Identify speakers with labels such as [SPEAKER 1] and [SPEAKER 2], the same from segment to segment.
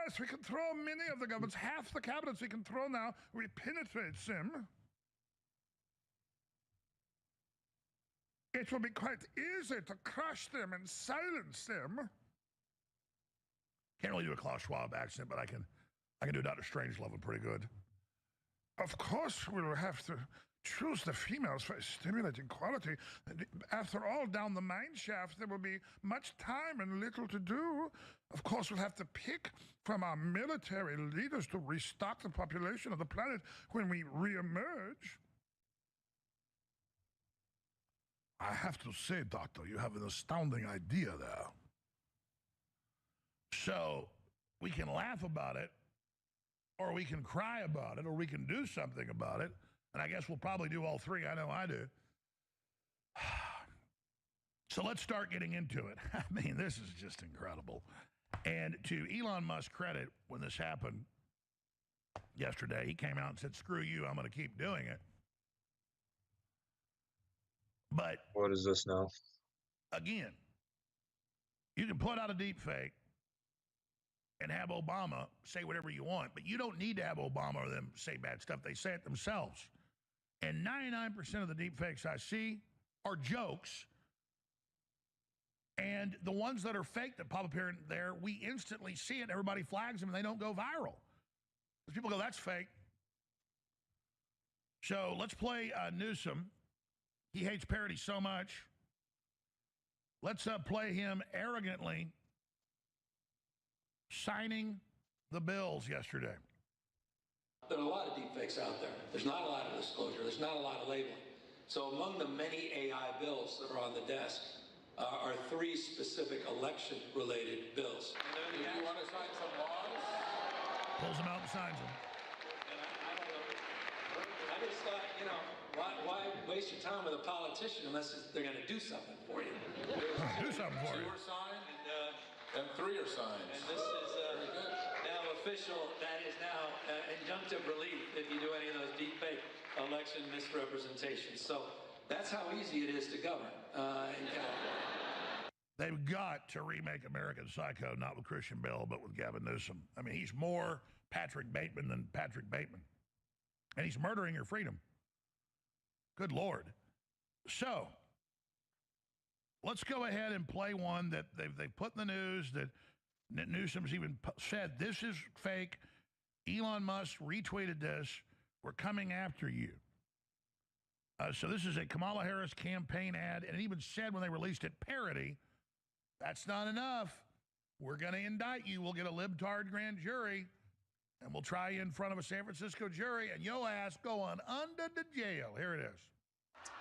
[SPEAKER 1] Yes, we can throw many of the governments. Half the cabinets we can throw now. We penetrate them. It will be quite easy to crush them and silence them. Can't really do a Klaus Schwab accent, but I can do Dr. Strangelove pretty good. Of course, we will have to choose the females for a stimulating quality. After all, down the mine shaft, there will be much time and little to do. Of course, we'll have to pick from our military leaders to restock the population of the planet when we reemerge. I have to say, Doctor, you have an astounding idea there. So we can laugh about it, or we can cry about it, or we can do something about it. And I guess we'll probably do all three. I know I do. So let's start getting into it. I mean, this is just incredible. And to Elon Musk's credit, when this happened yesterday, he came out and said, screw you, I'm going to keep doing it. But
[SPEAKER 2] what is this now?
[SPEAKER 1] Again, you can put out a deep fake and have Obama say whatever you want, but you don't need to have Obama or them say bad stuff. They say it themselves. And 99% of the deep fakes I see are jokes. And the ones that are fake that pop up here and there, we instantly see it. Everybody flags them and they don't go viral. Because people go, that's fake. So let's play Newsom. He hates parody so much. Let's play him arrogantly signing the bills yesterday.
[SPEAKER 3] There are a lot of deepfakes out there. There's not a lot of disclosure. There's not a lot of labeling. So among the many AI bills that are on the desk are three specific election-related bills.
[SPEAKER 4] And then you want to sign some laws?
[SPEAKER 1] Pulls them out and signs them.
[SPEAKER 3] And I don't know. I just thought, you know, why waste your time with a politician unless they're going to do something for you?
[SPEAKER 1] Do something for you.
[SPEAKER 4] Two are signed, and three are signed.
[SPEAKER 3] And this is now official. That is now injunctive relief if you do any of those deepfake election misrepresentations. So that's how easy it is to govern in California.
[SPEAKER 1] They've got to remake American Psycho, not with Christian Bale, but with Gavin Newsom. I mean, he's more Patrick Bateman than Patrick Bateman. And he's murdering your freedom. Good Lord. So let's go ahead and play one that they've put in the news that Newsom's even said, this is fake. Elon Musk retweeted this. We're coming after you. So this is a Kamala Harris campaign ad, and it even said when they released it, parody. That's not enough. We're going to indict you. We'll get a libtard grand jury, and we'll try you in front of a San Francisco jury, and your ass going under the jail. Here it is.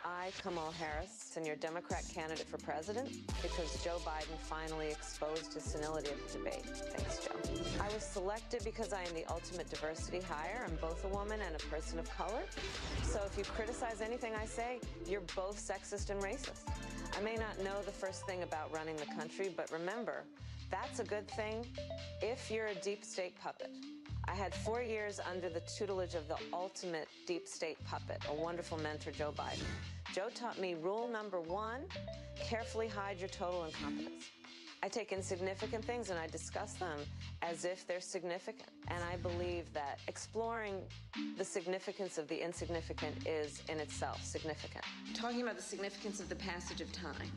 [SPEAKER 5] I, Kamala Harris, am your Democrat candidate for president because Joe Biden finally exposed his senility of the debate. Thanks, Joe. I was selected because I am the ultimate diversity hire. I'm both a woman and a person of color. So if you criticize anything I say, you're both sexist and racist. I may not know the first thing about running the country, but remember, that's a good thing if you're a deep state puppet. I had 4 years under the tutelage of the ultimate deep state puppet, a wonderful mentor, Joe Biden. Joe taught me rule number one, carefully hide your total incompetence. I take insignificant things and I discuss them as if they're significant. And I believe that exploring the significance of the insignificant is in itself significant.
[SPEAKER 6] Talking about the significance of the passage of time,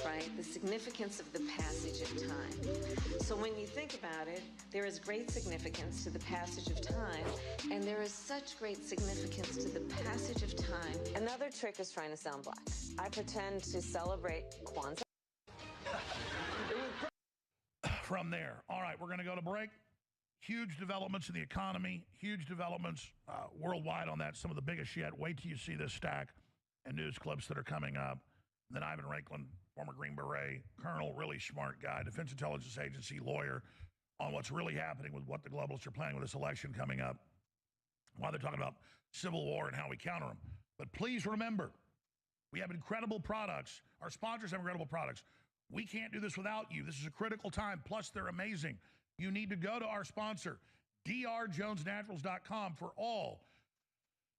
[SPEAKER 6] right? The significance of the passage of time. So when you think about it, there is great significance to the passage of time, and there is such great significance to the passage of time.
[SPEAKER 5] Another trick is trying to sound black. I pretend to celebrate Kwanzaa.
[SPEAKER 1] From there. All right, we're going to go to break. Huge developments in the economy, huge developments worldwide on that, some of the biggest yet. Wait till you see this stack and news clips that are coming up. And then Ivan Raiklin, former Green Beret, colonel, really smart guy, Defense Intelligence Agency lawyer, on what's really happening with what the globalists are planning with this election coming up, why they're talking about civil war and how we counter them. But please remember, we have incredible products. Our sponsors have incredible products. We can't do this without you. This is a critical time. Plus, they're amazing. You need to go to our sponsor, drjonesnaturals.com, for all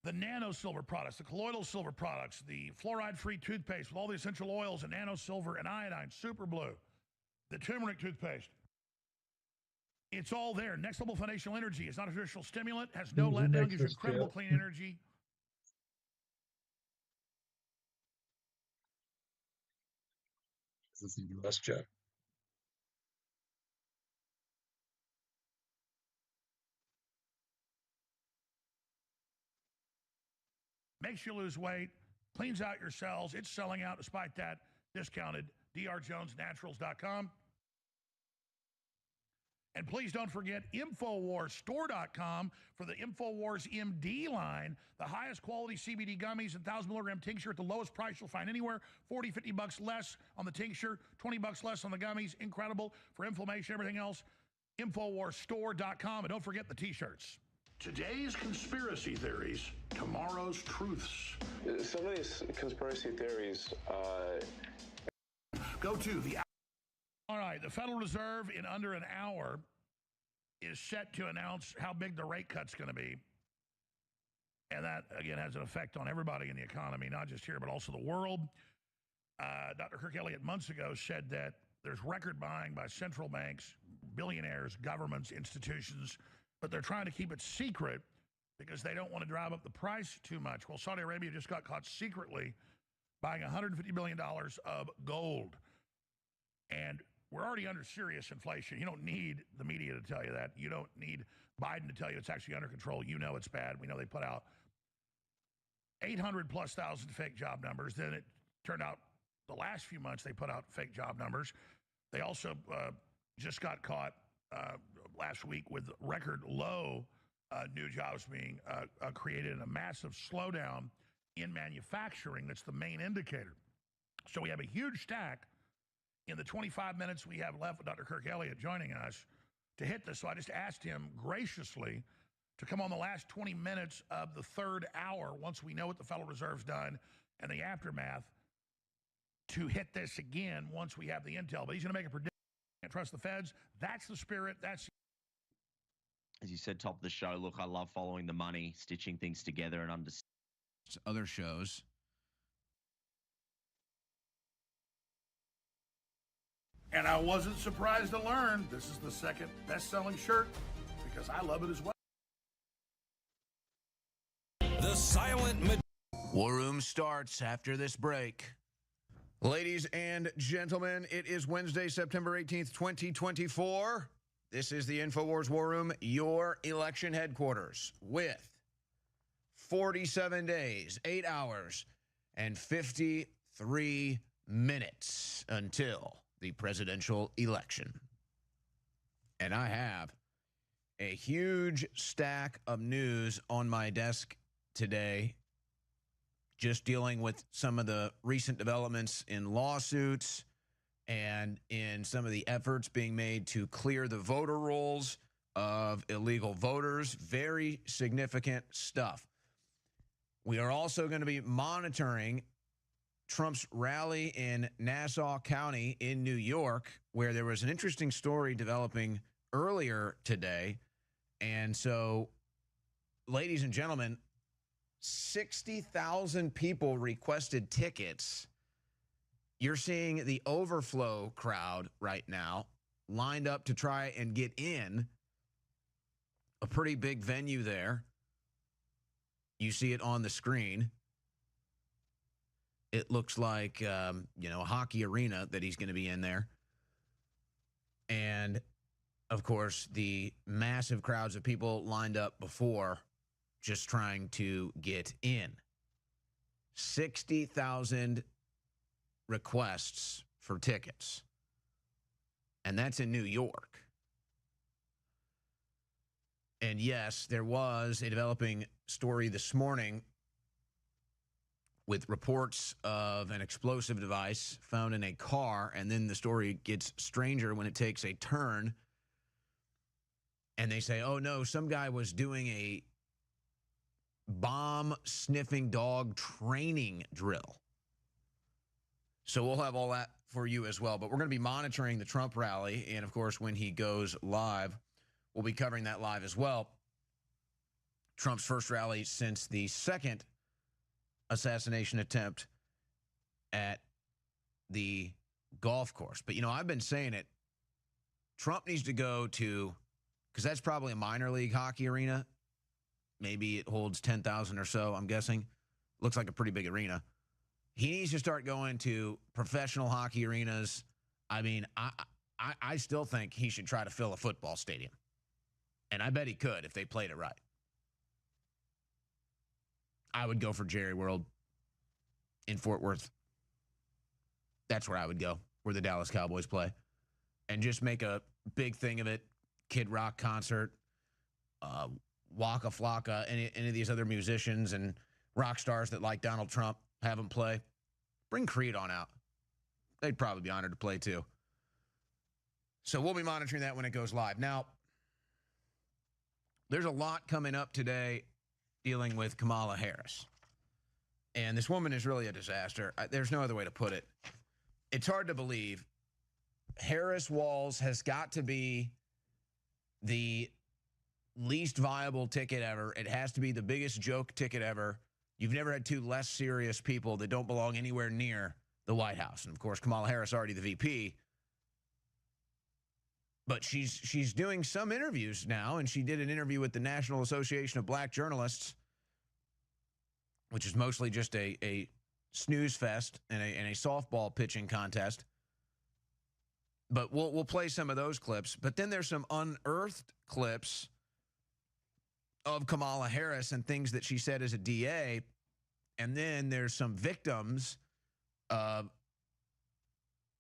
[SPEAKER 1] the nano silver products, the colloidal silver products, the fluoride-free toothpaste with all the essential oils and nano silver and iodine, super blue, the turmeric toothpaste, It's all there. Next Level Foundational Energy. It's not a traditional stimulant, has no
[SPEAKER 2] Who
[SPEAKER 1] letdown,
[SPEAKER 2] makes
[SPEAKER 1] gives you
[SPEAKER 2] this
[SPEAKER 1] incredible
[SPEAKER 2] jet?
[SPEAKER 1] clean energy.
[SPEAKER 2] This is the US jet.
[SPEAKER 1] Makes you lose weight, cleans out your cells. It's selling out despite that. Discounted. drjonesnaturals.com. And please don't forget InfoWarsStore.com for the InfoWars MD line, the highest quality CBD gummies and 1,000 milligram tincture at the lowest price you'll find anywhere. 40, 50 bucks less on the tincture, 20 bucks less on the gummies. Incredible for inflammation, everything else. InfoWarsStore.com. And don't forget the t-shirts. Today's conspiracy theories, tomorrow's truths.
[SPEAKER 7] Some of these conspiracy theories,
[SPEAKER 1] Go to the... All right, the Federal Reserve in under an hour is set to announce how big the rate cut's going to be. And that, again, has an effect on everybody in the economy, not just here, but also the world. Dr. Kirk Elliott months ago said that there's record buying by central banks, billionaires, governments, institutions, but they're trying to keep it secret because they don't want to drive up the price too much. Well, Saudi Arabia just got caught secretly buying $150 billion of gold. And we're already under serious inflation. You don't need the media to tell you that. You don't need Biden to tell you it's actually under control. You know it's bad. We know they put out 800+ thousand fake job numbers. Then it turned out the last few months they put out fake job numbers. They also just got caught last week with record low new jobs being created and a massive slowdown in manufacturing. That's the main indicator. So we have a huge stack in the 25 minutes we have left with Dr. Kirk Elliott joining us to hit this. So I just asked him graciously to come on the last 20 minutes of the third hour once we know what the Federal Reserve's done and the aftermath to hit this again once we have the intel. But he's going to make a prediction. Can't trust the feds. That's the spirit. That's...
[SPEAKER 8] As you said, top of the show, look, I love following the money, stitching things together and understanding
[SPEAKER 9] other shows.
[SPEAKER 1] And I wasn't surprised to learn this is the second best-selling shirt because I love it as well.
[SPEAKER 9] The Silent War Room starts after this break. Ladies and gentlemen, it is Wednesday, September 18th, 2024. This is the InfoWars War Room, your election headquarters, with 47 days, 8 hours, and 53 minutes until the presidential election. And I have a huge stack of news on my desk today, just dealing with some of the recent developments in lawsuits and in some of the efforts being made to clear the voter rolls of illegal voters. Very significant stuff. We are also going to be monitoring Trump's rally in Nassau County in New York, where there was an interesting story developing earlier today. And so, ladies and gentlemen, 60,000 people requested tickets. You're seeing the overflow crowd right now lined up to try and get in. A pretty big venue there. You see it on the screen. It looks like, a hockey arena that he's going to be in there. And, of course, the massive crowds of people lined up before just trying to get in. 60,000 requests for tickets. And that's in New York. And yes, there was a developing story this morning with reports of an explosive device found in a car, and then the story gets stranger when it takes a turn. And they say, oh no, some guy was doing a bomb-sniffing dog training drill. So we'll have all that for you as well. But we're going to be monitoring the Trump rally, and of course, when he goes live, we'll be covering that live as well. Trump's first rally since the second assassination attempt at the golf course. But, I've been saying it. Trump needs to go to because that's probably a minor league hockey arena. Maybe it holds 10,000 or so, I'm guessing. Looks like a pretty big arena. He needs to start going to professional hockey arenas. I mean, I still think he should try to fill a football stadium. And I bet he could if they played it right. I would go for Jerry World in Fort Worth. That's where I would go, where the Dallas Cowboys play. And just make a big thing of it. Kid Rock concert, Waka Flocka, any of these other musicians and rock stars that like Donald Trump, have them play. Bring Creed on out. They'd probably be honored to play too. So we'll be monitoring that when it goes live. Now, there's a lot coming up today dealing with Kamala Harris. And this woman is really a disaster. There's no other way to put it. It's hard to believe. Harris Walls has got to be the least viable ticket ever. It has to be the biggest joke ticket ever. You've never had two less serious people that don't belong anywhere near the White House. And, of course, Kamala Harris already the VP. But she's doing some interviews now, and she did an interview with the National Association of Black Journalists, which is mostly just a snooze fest and a softball pitching contest. But we'll play some of those clips. But then there's some unearthed clips of Kamala Harris and things that she said as a DA. And then there's some victims of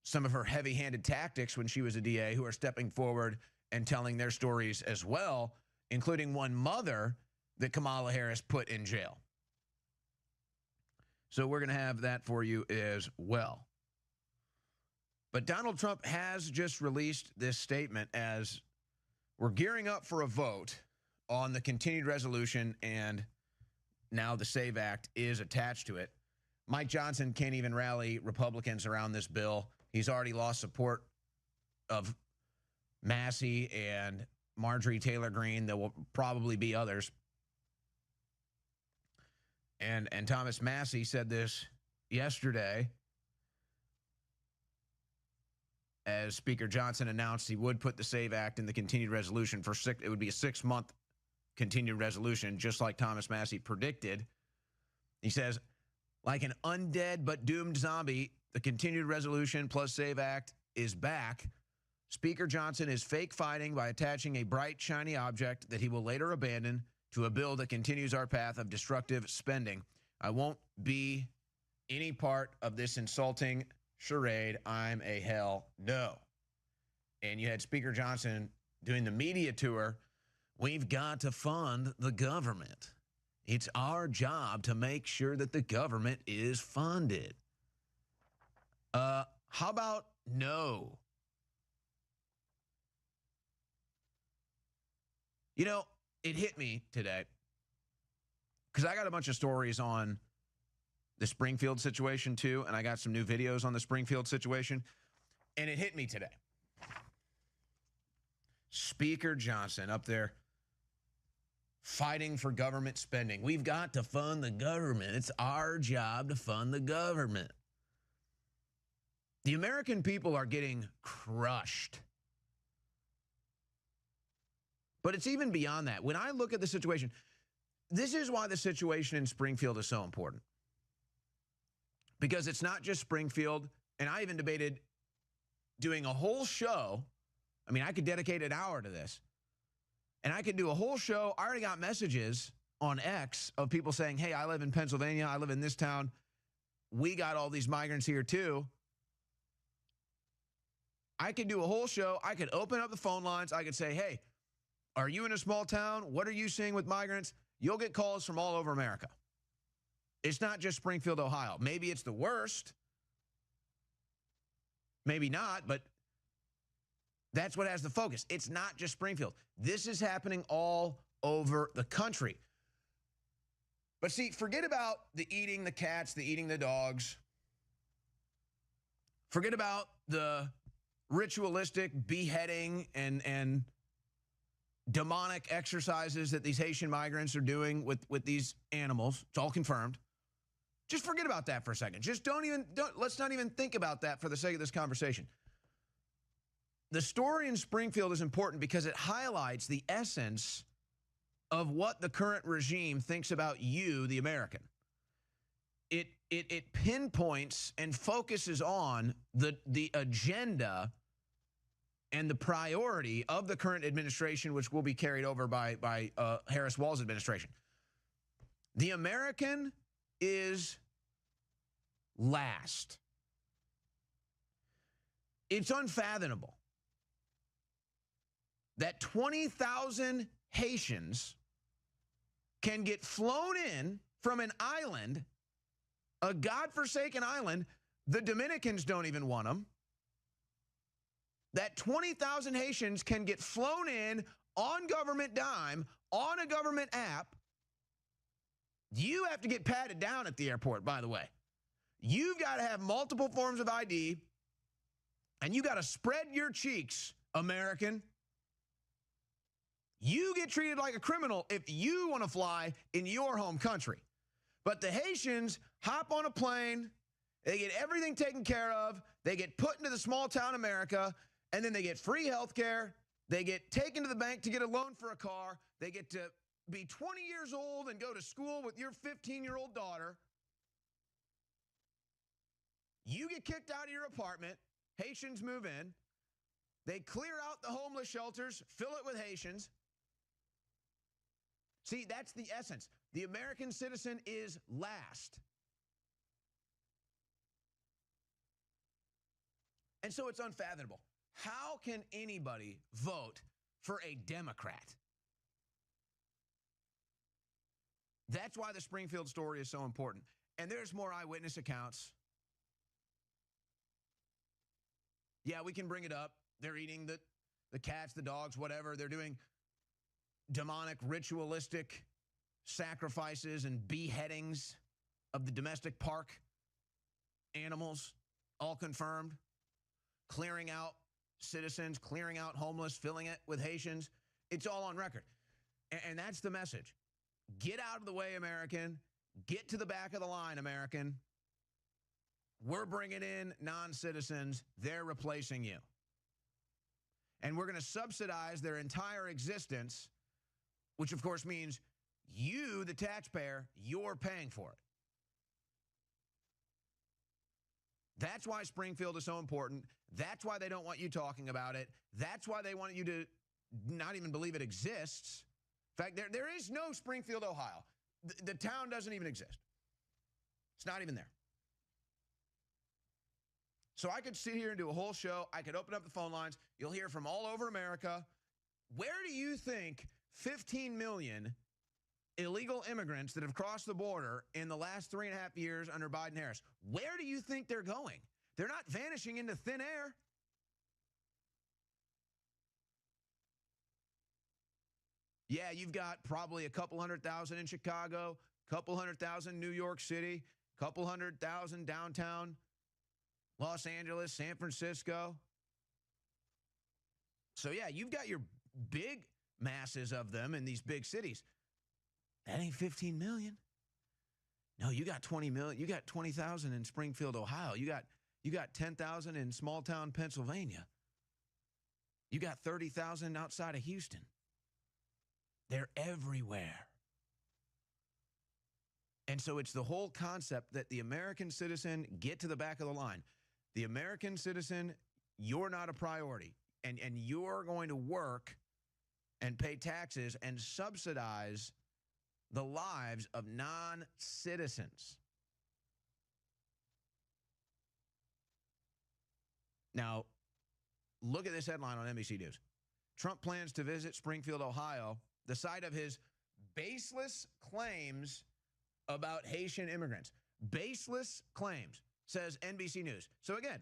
[SPEAKER 9] some of her heavy-handed tactics when she was a DA who are stepping forward and telling their stories as well, including one mother that Kamala Harris put in jail. So we're going to have that for you as well. But Donald Trump has just released this statement as we're gearing up for a vote on the continued resolution, and now the SAVE Act is attached to it. Mike Johnson can't even rally Republicans around this bill. He's already lost support of Massey and Marjorie Taylor Greene. There will probably be others. And Thomas Massey said this yesterday as Speaker Johnson announced he would put the SAVE Act in the continued resolution for it would be a 6-month continued resolution, just like Thomas Massey predicted. He says, like an undead but doomed zombie, the continued resolution plus SAVE Act is back. Speaker Johnson is fake fighting by attaching a bright, shiny object that he will later abandon to a bill that continues our path of destructive spending. I won't be any part of this insulting charade. I'm a hell no. And you had Speaker Johnson doing the media tour. We've got to fund the government. It's our job to make sure that the government is funded. How about no? You know, it hit me today because I got a bunch of stories on the Springfield situation too, and I got some new videos on the Springfield situation, and it hit me today. Speaker Johnson up there fighting for government spending. We've got to fund the government. It's our job to fund the government. The American people are getting crushed. But it's even beyond that. When I look at the situation, this is why the situation in Springfield is so important. Because it's not just Springfield, and I even debated doing a whole show. I mean, I could dedicate an hour to this. And I could do a whole show. I already got messages on X of people saying, hey, I live in Pennsylvania. I live in this town. We got all these migrants here too. I could do a whole show. I could open up the phone lines. I could say, hey, are you in a small town? What are you seeing with migrants? You'll get calls from all over America. It's not just Springfield, Ohio. Maybe it's the worst. Maybe not, but that's what has the focus. It's not just Springfield. This is happening all over the country. But see, forget about the eating the cats, the eating the dogs. Forget about the ritualistic beheading and demonic exercises that these Haitian migrants are doing with these animals. It's all confirmed. Just forget about that for a second. Just let's not even think about that for the sake of this conversation. the story in Springfield is important because it highlights the essence of what the current regime thinks about you, the American. It pinpoints and focuses on the agenda and the priority of the current administration, which will be carried over by Harris-Walz administration. The American is last. It's unfathomable that 20,000 Haitians can get flown in from an island, a godforsaken island. The Dominicans don't even want them. That 20,000 Haitians can get flown in on government dime, on a government app. You have to get patted down at the airport, by the way. You've got to have multiple forms of ID, and you got to spread your cheeks, American. You get treated like a criminal if you want to fly in your home country. But the Haitians hop on a plane, they get everything taken care of, they get put into the small town America, and then they get free health care, they get taken to the bank to get a loan for a car, they get to be 20 years old and go to school with your 15-year-old daughter. You get kicked out of your apartment, Haitians move in, they clear out the homeless shelters, fill it with Haitians. See, that's the essence. The American citizen is last. And so it's unfathomable. How can anybody vote for a Democrat? That's why the Springfield story is so important. And there's more eyewitness accounts. Yeah, we can bring it up. They're eating the cats, the dogs, whatever. They're doing demonic, ritualistic sacrifices and beheadings of the domestic park animals, all confirmed. Clearing out citizens, clearing out homeless, filling it with Haitians. It's all on record. And that's the message. Get out of the way, American. Get to the back of the line, American. We're bringing in non-citizens. They're replacing you. And we're going to subsidize their entire existence, which of course means you, the taxpayer, you're paying for it. That's why Springfield is so important. That's why they don't want you talking about it. That's why they want you to not even believe it exists. In fact, there is no Springfield, Ohio. The town doesn't even exist. It's not even there. So I could sit here and do a whole show. I could open up the phone lines. You'll hear from all over America. Where do you think 15 million illegal immigrants that have crossed the border in the last 3.5 years under Biden-Harris, where do you think they're going? They're not vanishing into thin air. Yeah, you've got probably a couple 100,000 in Chicago, couple 100,000 in New York City, couple 100,000 downtown Los Angeles, San Francisco. So yeah, you've got your big masses of them in these big cities. That ain't 15 million. No, you got 20 million. You got 20,000 in Springfield, Ohio. You got 10,000 in small town Pennsylvania. You got 30,000 outside of Houston. They're everywhere. And so it's the whole concept that the American citizen, get to the back of the line. The American citizen, you're not a priority. And you're going to work and pay taxes and subsidize the lives of non-citizens. Now, look at this headline on NBC News. Trump plans to visit Springfield, Ohio, the site of his baseless claims about Haitian immigrants. Baseless claims, says NBC News. So again,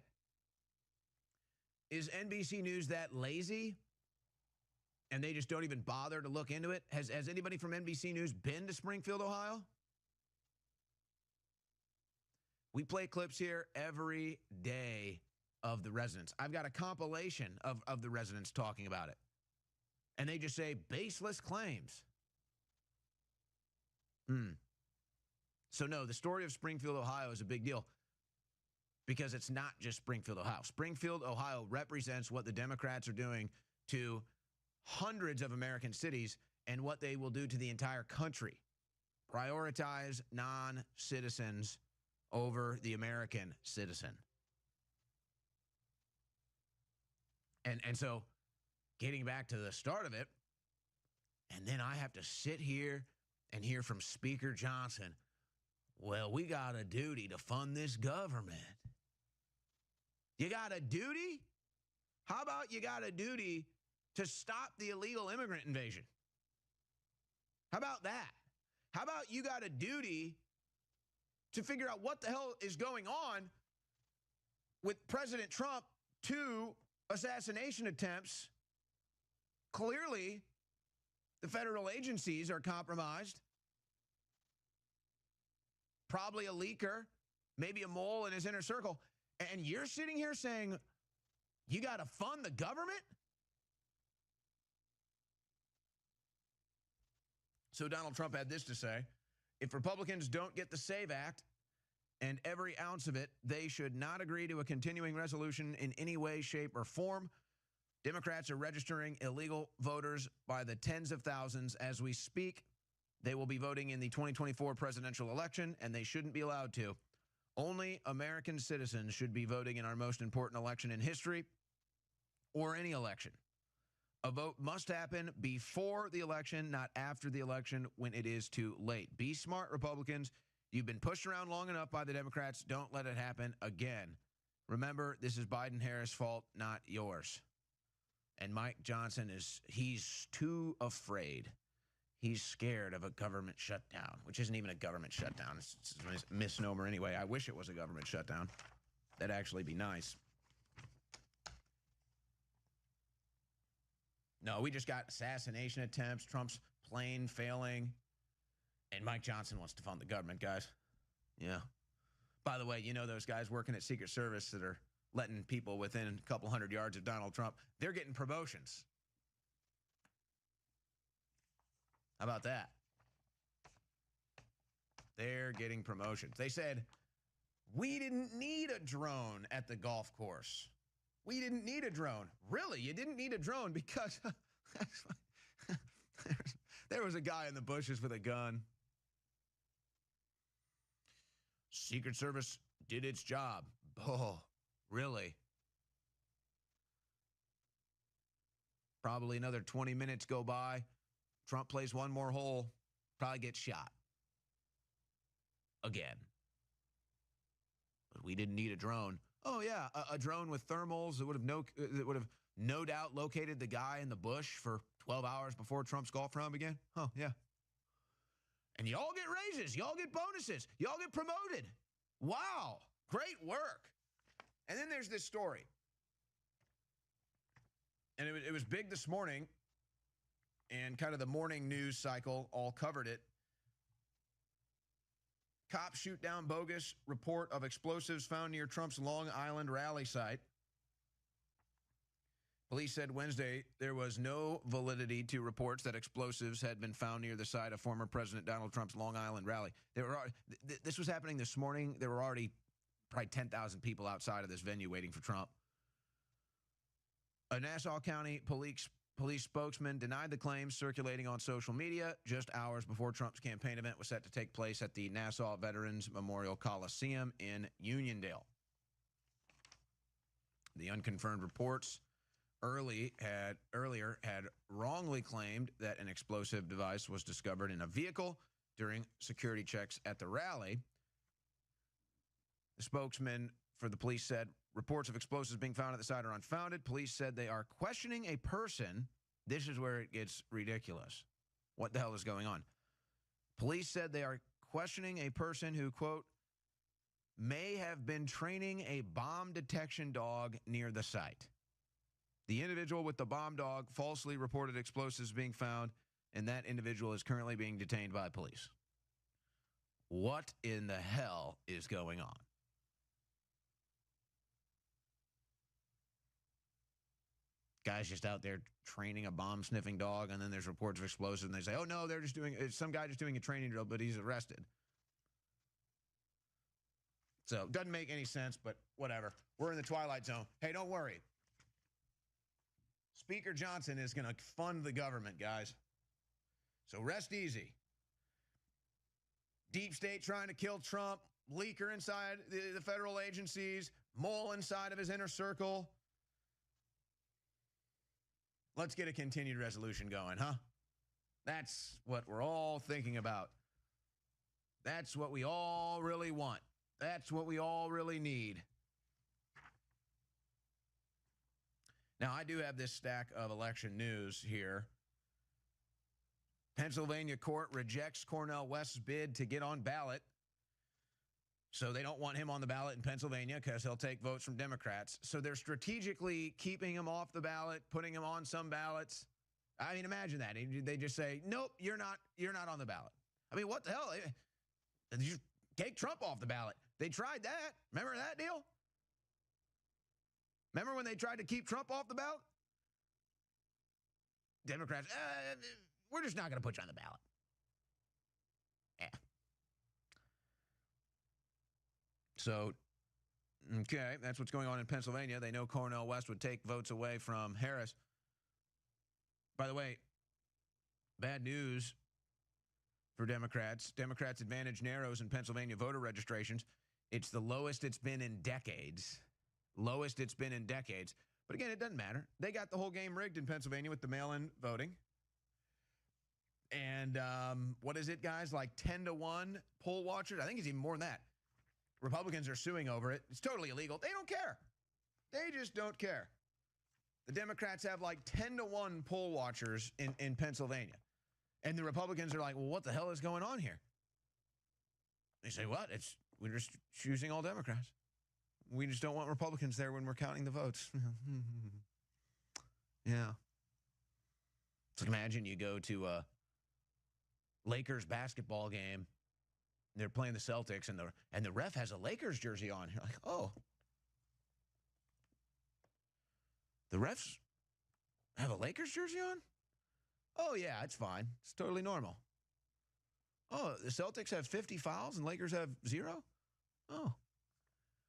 [SPEAKER 9] is NBC News that lazy and they just don't even bother to look into it? Has anybody from NBC News been to Springfield, Ohio? We play clips here every day of the residents. I've got a compilation of the residents talking about it. And they just say baseless claims. So no, the story of Springfield, Ohio is a big deal. because it's not just Springfield, Ohio. Springfield, Ohio represents what the Democrats are doing to hundreds of American cities and what they will do to the entire country. Prioritize non-citizens over the American citizen. And so getting back to the start of it, and then I have to sit here and hear from Speaker Johnson, well, we got a duty to fund this government. You got a duty? How about you got a duty to stop the illegal immigrant invasion? How about that? How about you got a duty to figure out what the hell is going on with President Trump? 2 assassination attempts. Clearly, the federal agencies are compromised. Probably a leaker, maybe a mole in his inner circle. And you're sitting here saying, you got to fund the government? So Donald Trump had this to say: if Republicans don't get the SAVE Act and every ounce of it, they should not agree to a continuing resolution in any way, shape, or form. Democrats are registering illegal voters by the tens of thousands as we speak. They will be voting in the 2024 presidential election, and they shouldn't be allowed to. Only American citizens should be voting in our most important election in history, or any election. A vote must happen before the election, not after the election when it is too late. Be smart, Republicans. You've been pushed around long enough by the Democrats. Don't let it happen again. Remember, this is Biden-Harris' fault, not yours. And Mike Johnson he's too afraid. He's scared of a government shutdown, which isn't even a government shutdown. It's a misnomer anyway. I wish it was a government shutdown. That'd actually be nice. No, we just got assassination attempts, Trump's plane failing, and Mike Johnson wants to fund the government, guys. Yeah. By the way, you know those guys working at Secret Service that are letting people within a couple hundred yards of Donald Trump, they're getting promotions. How about that? They're getting promotions. They said, we didn't need a drone at the golf course. We didn't need a drone. Really? You didn't need a drone because there was a guy in the bushes with a gun. Secret Service did its job. Oh, really? Probably another 20 minutes go by. Trump plays one more hole, probably gets shot. Again. But we didn't need a drone. Oh, yeah, a drone with thermals that would have no doubt located the guy in the bush for 12 hours before Trump's golf round began. Oh, yeah. And y'all get raises. Y'all get bonuses. Y'all get promoted. Wow. Great work. And then there's this story. And it was big this morning. And kind of the morning news cycle all covered it. Cops shoot down bogus report of explosives found near Trump's Long Island rally site. Police said Wednesday there was no validity to reports that explosives had been found near the site of former President Donald Trump's Long Island rally. This was happening this morning. There were already probably 10,000 people outside of this venue waiting for Trump. A Nassau County police spokesman denied the claims circulating on social media just hours before Trump's campaign event was set to take place at the Nassau Veterans Memorial Coliseum in Uniondale. The unconfirmed reports earlier had wrongly claimed that an explosive device was discovered in a vehicle during security checks at the rally. The spokesman for the police said reports of explosives being found at the site are unfounded. Police said they are questioning a person. This is where it gets ridiculous. What the hell is going on? Police said they are questioning a person who, quote, may have been training a bomb detection dog near the site. The individual with the bomb dog falsely reported explosives being found, and that individual is currently being detained by police. What in the hell is going on? Guys just out there training a bomb-sniffing dog, and then there's reports of explosives, and they say, oh, no, it's some guy just doing a training drill, but he's arrested. So doesn't make any sense, but whatever. We're in the twilight zone. Hey, don't worry. Speaker Johnson is going to fund the government, guys. So rest easy. Deep state trying to kill Trump, leaker inside the federal agencies, mole inside of his inner circle. Let's get a continued resolution going, huh? That's what we're all thinking about. That's what we all really want. That's what we all really need. Now, I do have this stack of election news here. Pennsylvania court rejects Cornel West's bid to get on ballot. So they don't want him on the ballot in Pennsylvania because he'll take votes from Democrats. So they're strategically keeping him off the ballot, putting him on some ballots. I mean, imagine that. They just say, nope, you're not on the ballot. I mean, what the hell? You take Trump off the ballot. They tried that. Remember that deal? Remember when they tried to keep Trump off the ballot? Democrats, we're just not going to put you on the ballot. Yeah. So, okay, that's what's going on in Pennsylvania. They know Cornel West would take votes away from Harris. By the way, bad news for Democrats. Democrats' advantage narrows in Pennsylvania voter registrations. It's the lowest it's been in decades. Lowest it's been in decades. But again, it doesn't matter. They got the whole game rigged in Pennsylvania with the mail-in voting. And what is it, guys? Like 10-1 poll watchers? I think it's even more than that. Republicans are suing over it. It's totally illegal. They don't care. They just don't care. The Democrats have like 10-1 poll watchers in Pennsylvania. And the Republicans are like, well, what the hell is going on here? They say, what? We're just choosing all Democrats. We just don't want Republicans there when we're counting the votes. Yeah. So imagine you go to a Lakers basketball game. They're playing the Celtics, and the ref has a Lakers jersey on. You're like, oh. The refs have a Lakers jersey on? Oh, yeah, it's fine. It's totally normal. Oh, the Celtics have 50 fouls and Lakers have 0? Oh.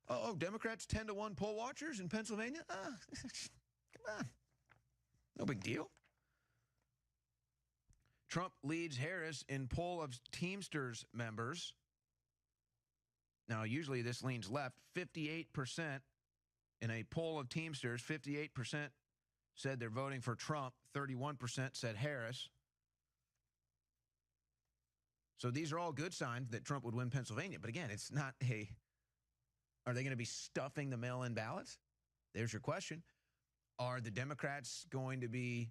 [SPEAKER 9] Oh, Democrats 10-1 poll watchers in Pennsylvania? Come on. No big deal. Trump leads Harris in poll of Teamsters members. Now, usually this leans left. 58% in a poll of Teamsters, 58% said they're voting for Trump. 31% said Harris. So these are all good signs that Trump would win Pennsylvania. But again, it's not a... Are they going to be stuffing the mail-in ballots? There's your question. Are the Democrats going to be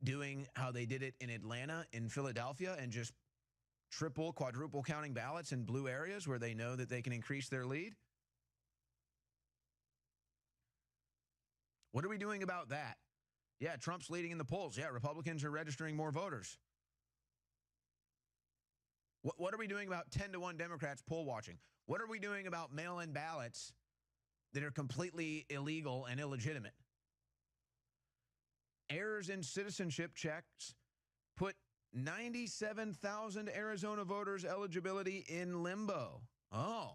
[SPEAKER 9] doing how they did it in Atlanta, in Philadelphia, and just triple, quadruple counting ballots in blue areas where they know that they can increase their lead? What are we doing about that? Yeah, Trump's leading in the polls. Yeah, Republicans are registering more voters. What are we doing about 10-1 Democrats poll watching? What are we doing about mail-in ballots that are completely illegal and illegitimate? Errors in citizenship checks put 97,000 Arizona voters' eligibility in limbo. Oh.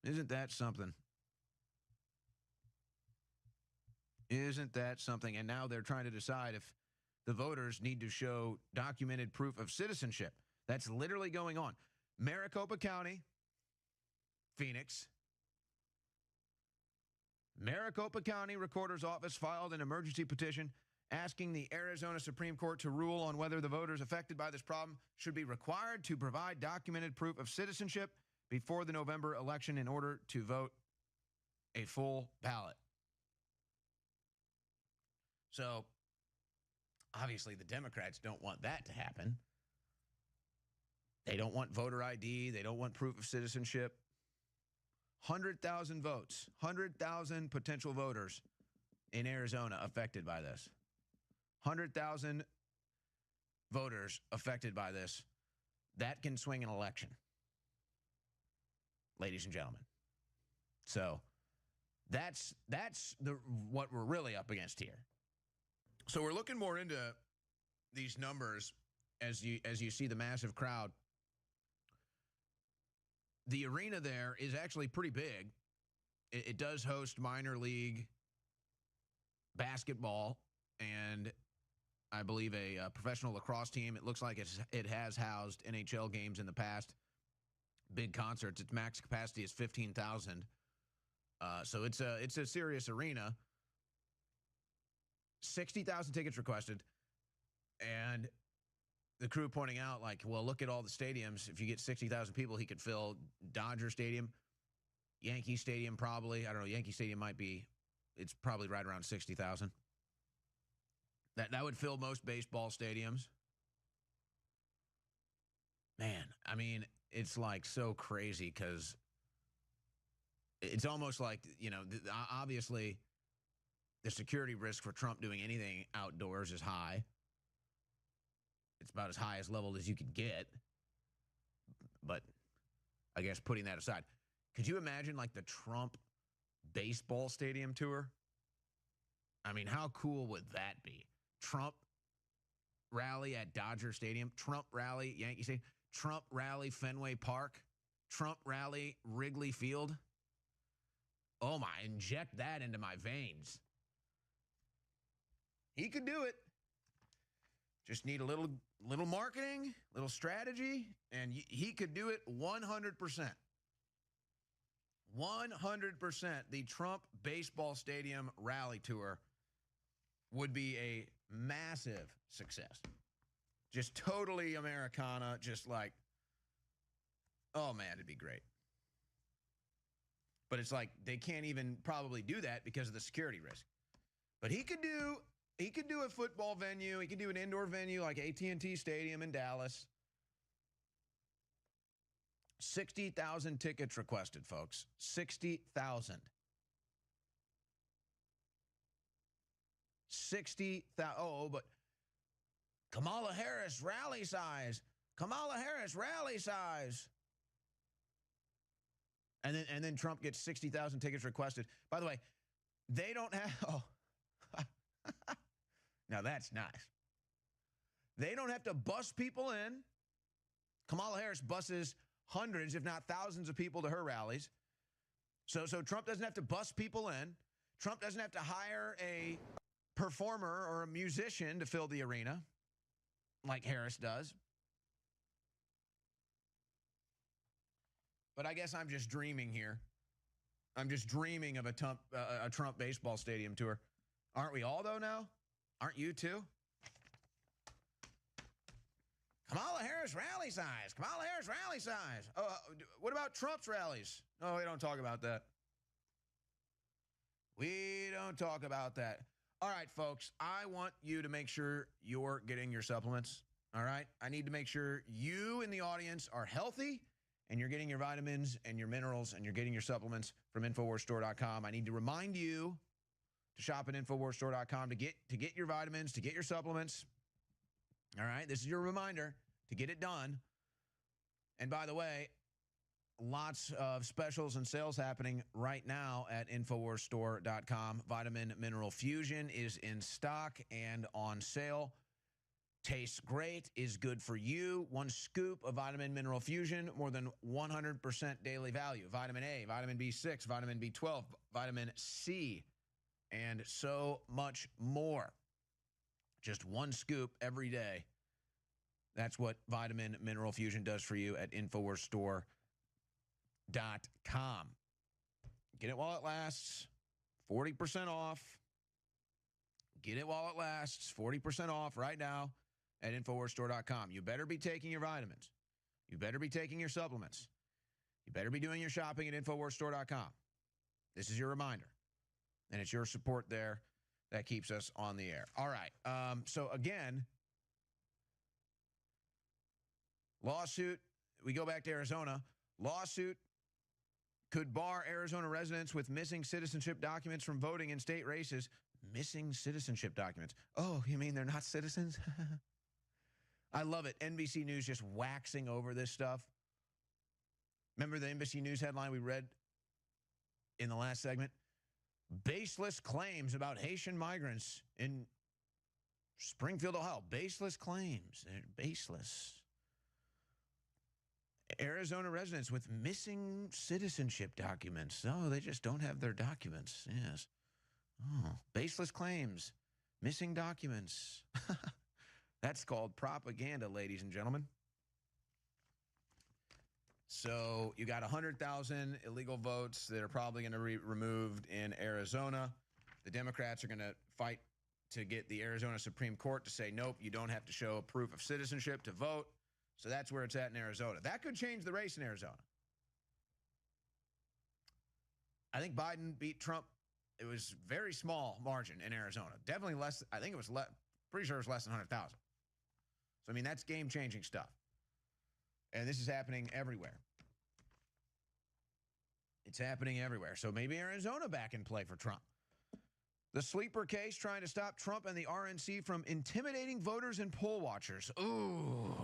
[SPEAKER 9] Isn't that something? Isn't that something? And now they're trying to decide if the voters need to show documented proof of citizenship. That's literally going on. Maricopa County, Phoenix. Maricopa County Recorder's Office filed an emergency petition asking the Arizona Supreme Court to rule on whether the voters affected by this problem should be required to provide documented proof of citizenship before the November election in order to vote a full ballot. So, obviously, the Democrats don't want that to happen. They don't want voter ID. They don't want proof of citizenship. 100,000 votes, 100,000 potential voters in Arizona affected by this. 100,000 voters affected by this. That can swing an election, ladies and gentlemen. So that's what we're really up against here. So we're looking more into these numbers as you see the massive crowd. the arena there is actually pretty big. It does host minor league basketball and I believe a professional lacrosse team. It looks like it has housed NHL games in the past, big concerts. Its max capacity is 15,000. So it's a serious arena. 60,000 tickets requested. And the crew pointing out, like, well, look at all the stadiums. If you get 60,000 people, he could fill Dodger Stadium, Yankee Stadium probably. I don't know. Yankee Stadium might be, it's probably right around 60,000. That would fill most baseball stadiums. Man, I mean, it's like so crazy because it's almost like, you know, obviously the security risk for Trump doing anything outdoors is high. It's about as high as level as you could get. But I guess putting that aside, could you imagine like the Trump baseball stadium tour? I mean, how cool would that be? Trump rally at Dodger Stadium, Trump rally Yankee Stadium, Trump rally Fenway Park, Trump rally Wrigley Field. Oh my, inject that into my veins. He could do it. Just need a little marketing, little strategy, and he could do it 100%. 100%. The Trump baseball stadium rally tour would be a massive success. Just totally Americana, just like, oh man, it'd be great. But it's like they can't even probably do that because of the security risk. But he could do a football venue. He could do an indoor venue like AT&T Stadium in Dallas. 60,000 tickets requested, folks. 60,000. 60,000. Oh, but Kamala Harris rally size. Kamala Harris rally size. And then Trump gets 60,000 tickets requested. By the way, they don't have. Oh, now that's nice. They don't have to bus people in. Kamala Harris buses hundreds, if not thousands, of people to her rallies. So Trump doesn't have to bus people in. Trump doesn't have to hire a performer or a musician to fill the arena like Harris does. But I guess I'm just dreaming here. I'm just dreaming of a Trump baseball stadium tour. Aren't we all, though, now? Aren't you, too? Kamala Harris rally size. Kamala Harris rally size. What about Trump's rallies? No, we don't talk about that. We don't talk about that. All right, folks, I want you to make sure you're getting your supplements. All right? I need to make sure you in the audience are healthy and you're getting your vitamins and your minerals and you're getting your supplements from InfoWarsStore.com. I need to remind you to shop at InfoWarsStore.com to get your vitamins, to get your supplements. All right, this is your reminder to get it done. And by the way, lots of specials and sales happening right now at InfoWarsStore.com. Vitamin Mineral Fusion is in stock and on sale. Tastes great, is good for you. One scoop of Vitamin Mineral Fusion, more than 100% daily value. Vitamin A, vitamin B6, vitamin B12, vitamin C, and so much more. Just one scoop every day. That's what Vitamin Mineral Fusion does for you at InfoWarsStore.com. Get it while it lasts. 40% off. Get it while it lasts. 40% off right now at InfoWarsStore.com. You better be taking your vitamins. You better be taking your supplements. You better be doing your shopping at InfoWarsStore.com. This is your reminder. And it's your support there that keeps us on the air. All right. So again, lawsuit. We go back to Arizona. Lawsuit could bar Arizona residents with missing citizenship documents from voting in state races. Missing citizenship documents. Oh, you mean they're not citizens? I love it. NBC News just waxing over this stuff. Remember the NBC News headline we read in the last segment? Baseless claims about Haitian migrants in Springfield, Ohio. Baseless claims. They're baseless. Arizona residents with missing citizenship documents. Oh, they just don't have their documents. Yes. Oh, baseless claims, missing documents. That's called propaganda, ladies and gentlemen. So you got 100,000 illegal votes that are probably going to be removed in Arizona. The Democrats are going to fight to get the Arizona Supreme Court to say, nope, you don't have to show proof of citizenship to vote. So that's where it's at in Arizona. That could change the race in Arizona. I think Biden beat Trump. It was very small margin in Arizona. Definitely less. I think it was pretty sure it was less than 100,000. So, I mean, that's game-changing stuff. And this is happening everywhere. It's happening everywhere. So maybe Arizona back in play for Trump. The sleeper case trying to stop Trump and the RNC from intimidating voters and poll watchers. Ooh.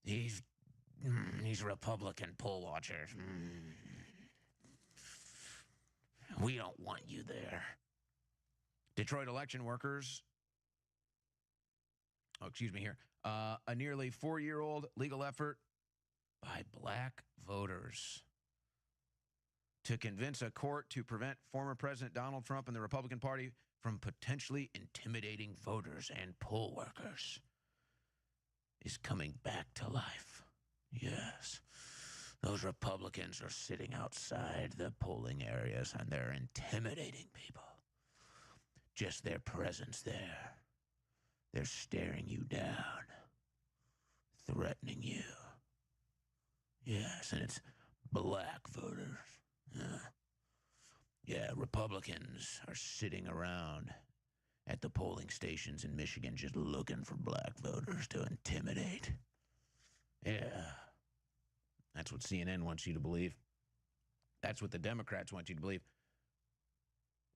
[SPEAKER 9] These Republican poll watchers. We don't want you there. Detroit election workers. Oh, excuse me here. A nearly 4-year-old legal effort by black voters to convince a court to prevent former President Donald Trump and the Republican Party from potentially intimidating voters and poll workers is coming back to life. Yes. Those Republicans are sitting outside the polling areas and they're intimidating people. Just their presence there. They're staring you down, threatening you. Yes, and it's black voters. Yeah, Republicans are sitting around at the polling stations in Michigan just looking for black voters to intimidate. Yeah. That's what CNN wants you to believe. That's what the Democrats want you to believe.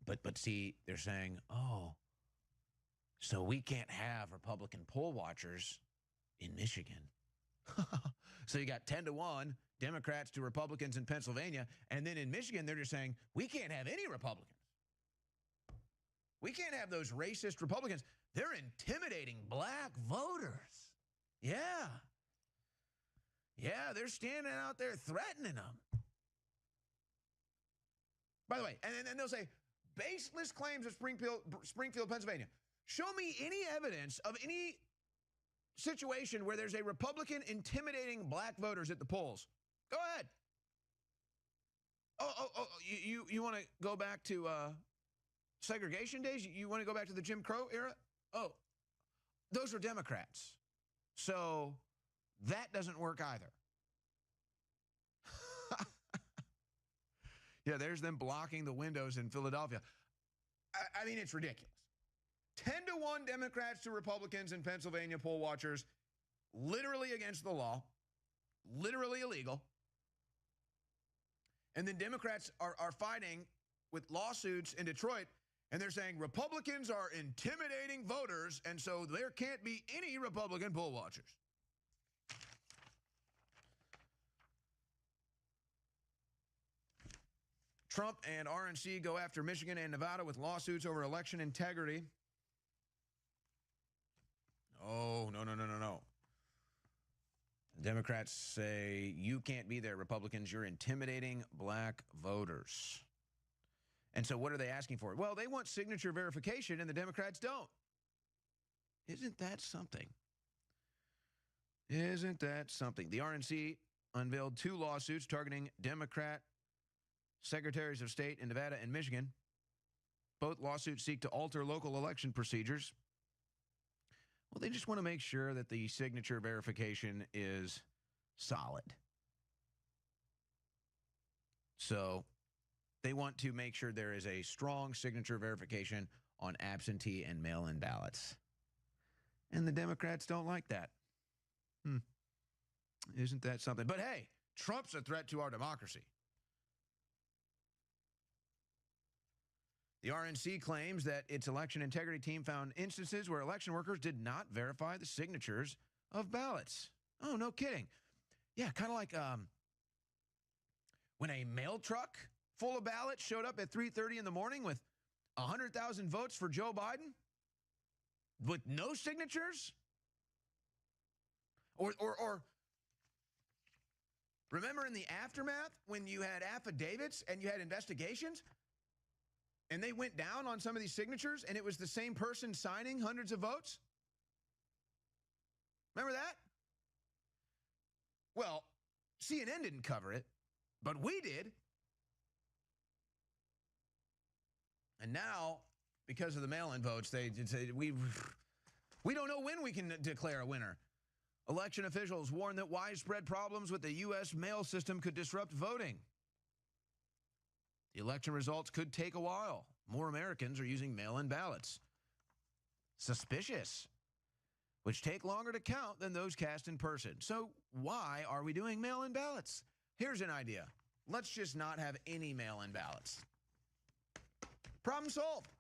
[SPEAKER 9] But see, they're saying, oh, so we can't have Republican poll watchers in Michigan. So you got 10-1 Democrats to Republicans in Pennsylvania. And then in Michigan, they're just saying, we can't have any Republicans. We can't have those racist Republicans. They're intimidating black voters. Yeah. Yeah, they're standing out there threatening them. By the way, and then they'll say, baseless claims of Springfield, Pennsylvania. Show me any evidence of any situation where there's a Republican intimidating black voters at the polls. Go ahead. You want to go back to segregation days? You want to go back to the Jim Crow era? Oh, those are Democrats. So that doesn't work either. Yeah, there's them blocking the windows in Philadelphia. I mean, it's ridiculous. 10-1 Democrats to Republicans in Pennsylvania poll watchers, literally against the law, literally illegal. And then Democrats are fighting with lawsuits in Detroit, and they're saying Republicans are intimidating voters, and so there can't be any Republican poll watchers. Trump and RNC go after Michigan and Nevada with lawsuits over election integrity. Oh, no. The Democrats say, you can't be there, Republicans. You're intimidating black voters. And so what are they asking for? Well, they want signature verification, and the Democrats don't. Isn't that something? Isn't that something? The RNC unveiled 2 lawsuits targeting Democrat secretaries of state in Nevada and Michigan. Both lawsuits seek to alter local election procedures. Well, they just want to make sure that the signature verification is solid. So they want to make sure there is a strong signature verification on absentee and mail-in ballots. And the Democrats don't like that. Isn't that something? But hey, Trump's a threat to our democracy. The RNC claims that its election integrity team found instances where election workers did not verify the signatures of ballots. Oh, no kidding. Yeah, kind of like when a mail truck full of ballots showed up at 3:30 in the morning with 100,000 votes for Joe Biden with no signatures. Or Remember in the aftermath when you had affidavits and you had investigations and they went down on some of these signatures and it was the same person signing hundreds of votes? Remember that? Well, CNN didn't cover it, but we did. And now, because of the mail-in votes, they say we don't know when we can declare a winner. Election officials warn that widespread problems with the U.S. mail system could disrupt voting. The election results could take a while. More Americans are using mail-in ballots. Suspicious. Which take longer to count than those cast in person. So why are we doing mail-in ballots? Here's an idea. Let's just not have any mail-in ballots. Problem solved.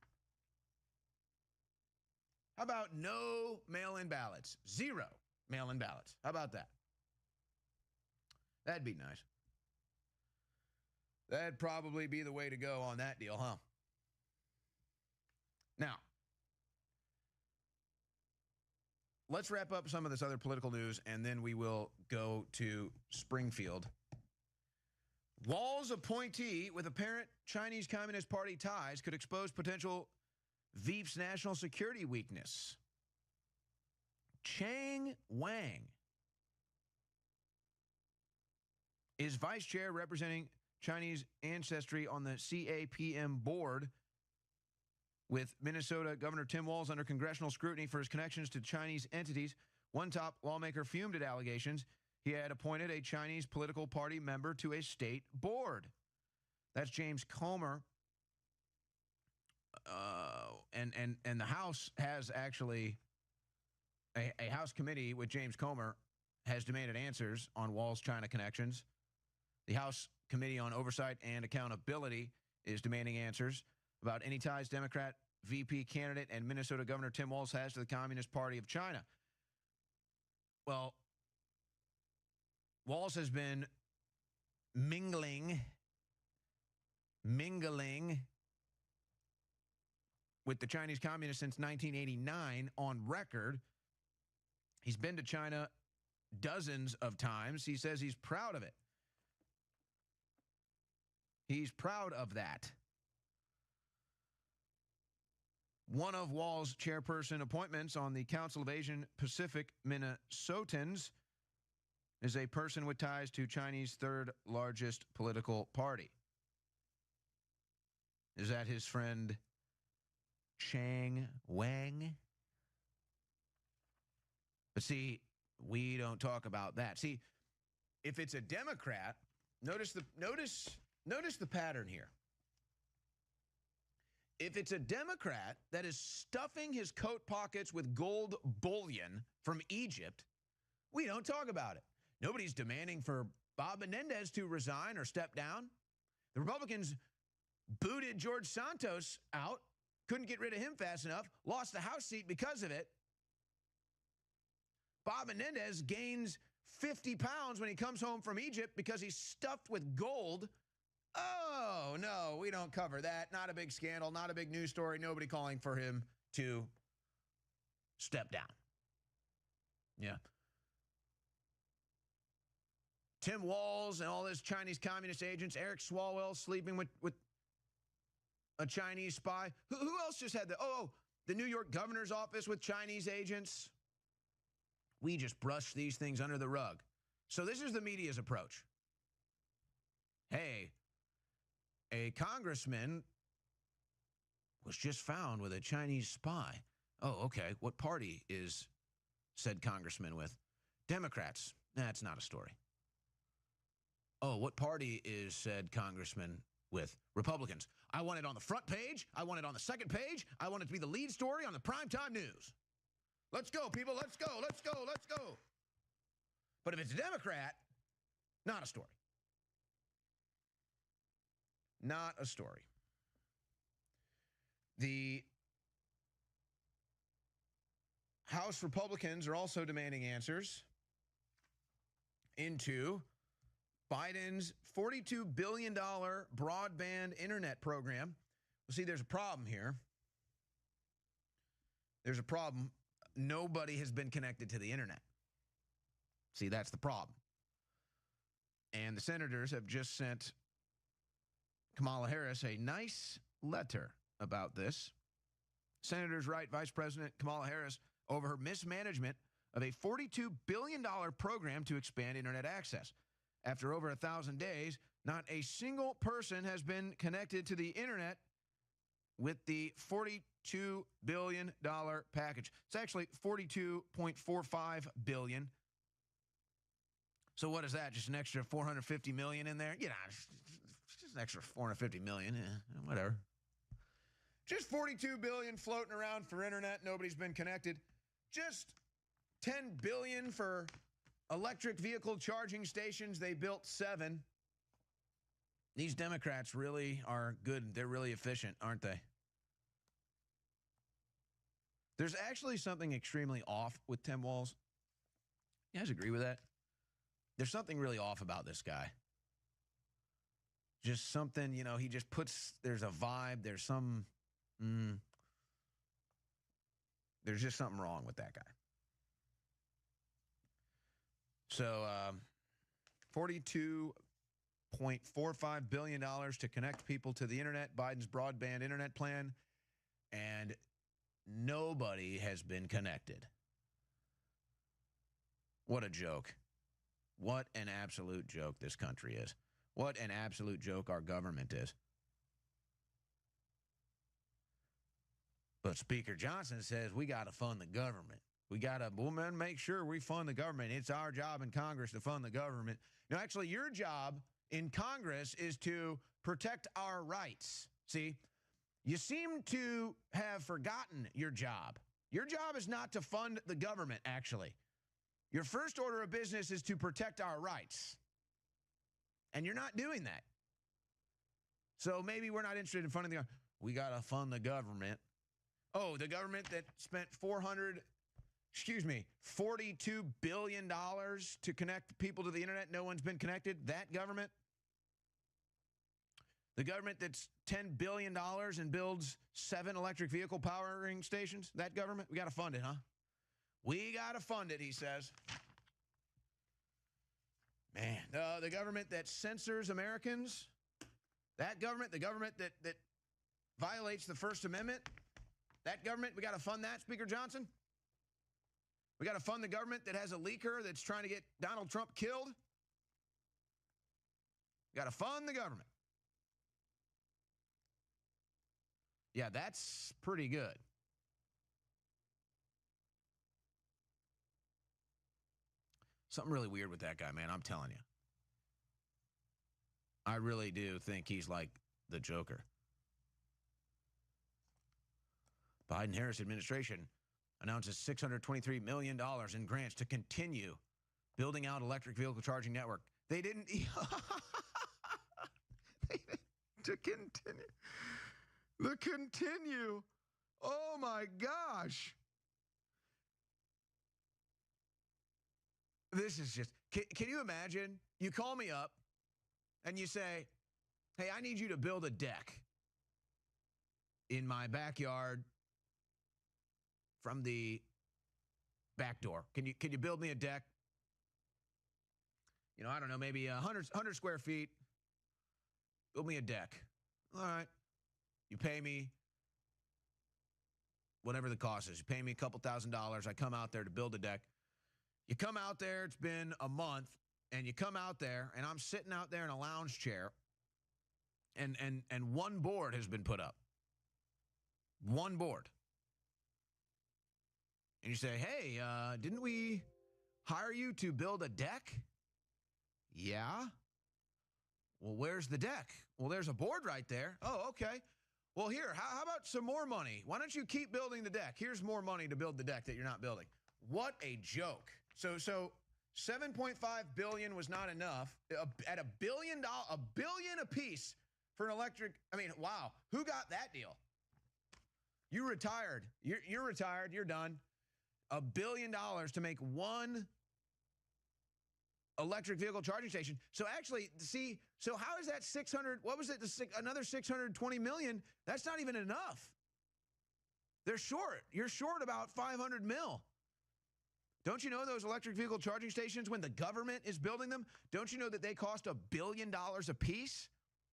[SPEAKER 9] How about no mail-in ballots? 0 mail-in ballots. How about that? That'd be nice. That'd probably be the way to go on that deal, huh? Now, let's wrap up some of this other political news, and then we will go to Springfield. Walls appointee with apparent Chinese Communist Party ties could expose potential Veep's national security weakness. Chang Wang is vice chair representing Chinese ancestry on the CAPM board with Minnesota Governor Tim Walz under congressional scrutiny for his connections to Chinese entities. One top lawmaker fumed at allegations he had appointed a Chinese political party member to a state board. That's James Comer. And the House has actually, a House committee with James Comer has demanded answers on Walz China connections. The House Committee on Oversight and Accountability is demanding answers about any ties Democrat VP candidate and Minnesota Governor Tim Walz has to the Communist Party of China. Well, Walz has been mingling with the Chinese communists since 1989 on record. He's been to China dozens of times. He says he's proud of it. He's proud of that. One of Walz's chairperson appointments on the Council of Asian Pacific Minnesotans is a person with ties to Chinese third largest political party. Is that his friend Chang Wang? But see, we don't talk about that. See, if it's a Democrat, notice the pattern here. If it's a Democrat that is stuffing his coat pockets with gold bullion from Egypt, we don't talk about it. Nobody's demanding for Bob Menendez to resign or step down. The Republicans booted George Santos out, couldn't get rid of him fast enough, lost the House seat because of it. Bob Menendez gains 50 pounds when he comes home from Egypt because he's stuffed with gold. Oh, no, we don't cover that. Not a big scandal, not a big news story. Nobody calling for him to step down. Yeah. Tim Walz and all his Chinese communist agents, Eric Swalwell sleeping with a Chinese spy. Who else just had the New York governor's office with Chinese agents? We just brush these things under the rug. So this is the media's approach. Hey, a congressman was just found with a Chinese spy. Oh, okay. What party is said congressman with? Democrats. That's not a story. Oh, what party is said congressman with? Republicans. I want it on the front page. I want it on the second page. I want it to be the lead story on the primetime news. Let's go, people. Let's go. Let's go. Let's go. But if it's a Democrat, not a story. Not a story. The House Republicans are also demanding answers into Biden's $42 billion broadband internet program. Well, see, there's a problem here. There's a problem. Nobody has been connected to the internet. See, that's the problem. And the senators have just sent Kamala Harris a nice letter about this. Senators write Vice President Kamala Harris over her mismanagement of a $42 billion program to expand internet access. After over 1,000 days, not a single person has been connected to the internet with the $42 billion package. It's actually $42.45 billion. So what is that? Just an extra $450 million in there? You know, just an extra $450 million. Whatever. Just $42 billion floating around for internet. Nobody's been connected. Just $10 billion for electric vehicle charging stations. They built 7. These Democrats really are good. They're really efficient, aren't they? There's actually something extremely off with Tim Walz. You guys agree with that? There's something really off about this guy. Just something, you know, he just puts, there's a vibe, there's some, there's just something wrong with that guy. So, $42.45 billion to connect people to the internet, Biden's broadband internet plan, and nobody has been connected. What a joke. What an absolute joke this country is. What an absolute joke our government is. But Speaker Johnson says we got to fund the government. We got to, woman, make sure we fund the government. It's our job in Congress to fund the government. Now, actually, your job in Congress is to protect our rights. See, you seem to have forgotten your job. Your job is not to fund the government, actually. Your first order of business is to protect our rights. And you're not doing that. So maybe we're not interested in funding the government. We got to fund the government. Oh, the government that spent $42 billion to connect people to the internet. No one's been connected. That government. The government that's $10 billion and builds 7 electric vehicle powering stations. That government. We got to fund it, huh? We got to fund it, he says. Man, the government that censors Americans, that government, the government that violates the First Amendment, that government, we got to fund that, Speaker Johnson. We got to fund the government that has a leaker that's trying to get Donald Trump killed. We got to fund the government. Yeah, that's pretty good. Something really weird with that guy, man. I'm telling you. I really do think he's like the Joker. Biden-Harris administration announces $623 million in grants to continue building out electric vehicle charging network. They didn't... to continue. The continue. Oh, my gosh. This is just, can you imagine? You call me up and you say, hey, I need you to build a deck in my backyard from the back door. Can you build me a deck? You know, I don't know, maybe 100 square feet. Build me a deck. All right. You pay me whatever the cost is. You pay me a couple $1,000s. I come out there to build a deck. You come out there, it's been a month, and you come out there, and I'm sitting out there in a lounge chair, and one board has been put up. One board. And you say, hey, didn't we hire you to build a deck? Yeah. Well, where's the deck? Well, there's a board right there. Oh, okay. Well, here, how about some more money? Why don't you keep building the deck? Here's more money to build the deck that you're not building. What a joke. So $7.5 billion was not enough. At $1 billion a piece for an electric. I mean, wow. Who got that deal? You retired. You're retired. You're done. $1 billion to make one electric vehicle charging station. So actually, see, so how is that 600? What was it? Another 620 million. That's not even enough. They're short. You're short about 500 mil Don't you know those electric vehicle charging stations, when the government is building them, don't you know that they cost $1 billion a piece?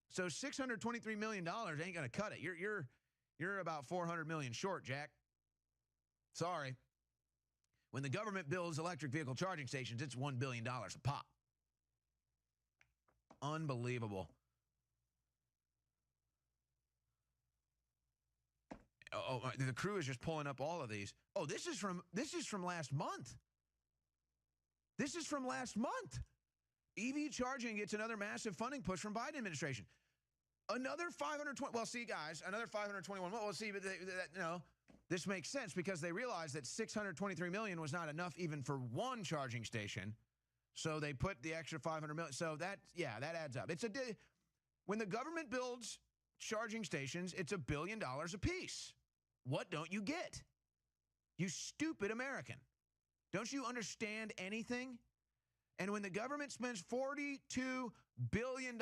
[SPEAKER 9] So $623 million ain't going to cut it. You're about $400 million short, Jack. Sorry. When the government builds electric vehicle charging stations, it's $1 billion a pop. Unbelievable. Oh, the crew is just pulling up all of these. Oh, this is from last month. This is from last month. EV charging gets another massive funding push from Biden administration. Another 520. Well, see, guys, another 521. Well, see, but this makes sense because they realized that 623 million was not enough even for one charging station. So they put the extra 500 million. So that adds up. When the government builds charging stations, it's $1 billion a piece. What don't you get? You stupid American. Don't you understand anything? And when the government spends $42 billion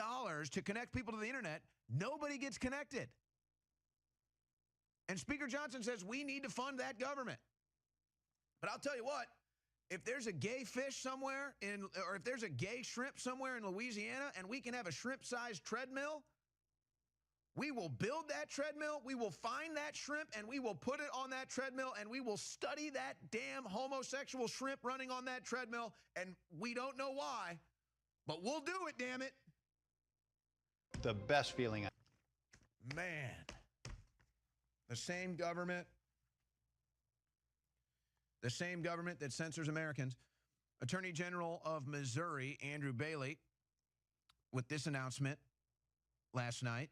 [SPEAKER 9] to connect people to the internet, nobody gets connected. And Speaker Johnson says we need to fund that government. But I'll tell you what, if there's a gay fish somewhere or if there's a gay shrimp somewhere in Louisiana and we can have a shrimp-sized treadmill, we will build that treadmill, we will find that shrimp, and we will put it on that treadmill, and we will study that damn homosexual shrimp running on that treadmill, and we don't know why, but we'll do it, damn it.
[SPEAKER 2] The best feeling.
[SPEAKER 9] Man, the same government that censors Americans. Attorney General of Missouri, Andrew Bailey, with this announcement last night.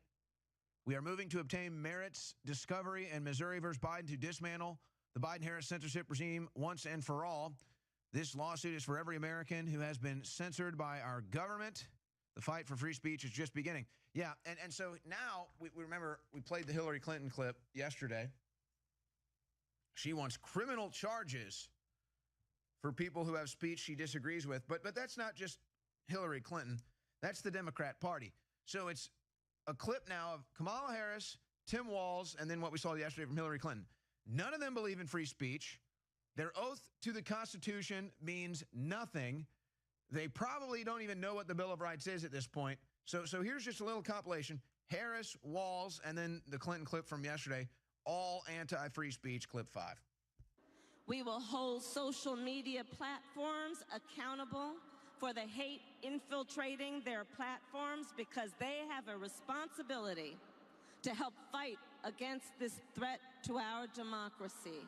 [SPEAKER 9] We are moving to obtain merits discovery in Missouri versus Biden to dismantle the Biden-Harris censorship regime once and for all. This lawsuit is for every American who has been censored by our government. The fight for free speech is just beginning. Yeah, and so now, we remember we played the Hillary Clinton clip yesterday. She wants criminal charges for people who have speech she disagrees with. But that's not just Hillary Clinton. That's the Democrat Party. So it's a clip now of Kamala Harris, Tim Walz, and then what we saw yesterday from Hillary Clinton. None of them believe in free speech. Their oath to the Constitution means nothing. They probably don't even know what the Bill of Rights is at this point. So here's just a little compilation. Harris, Walz, and then the Clinton clip from yesterday, all anti-free speech, clip 5.
[SPEAKER 10] We will hold social media platforms accountable for the hate infiltrating their platforms because they have a responsibility to help fight against this threat to our democracy.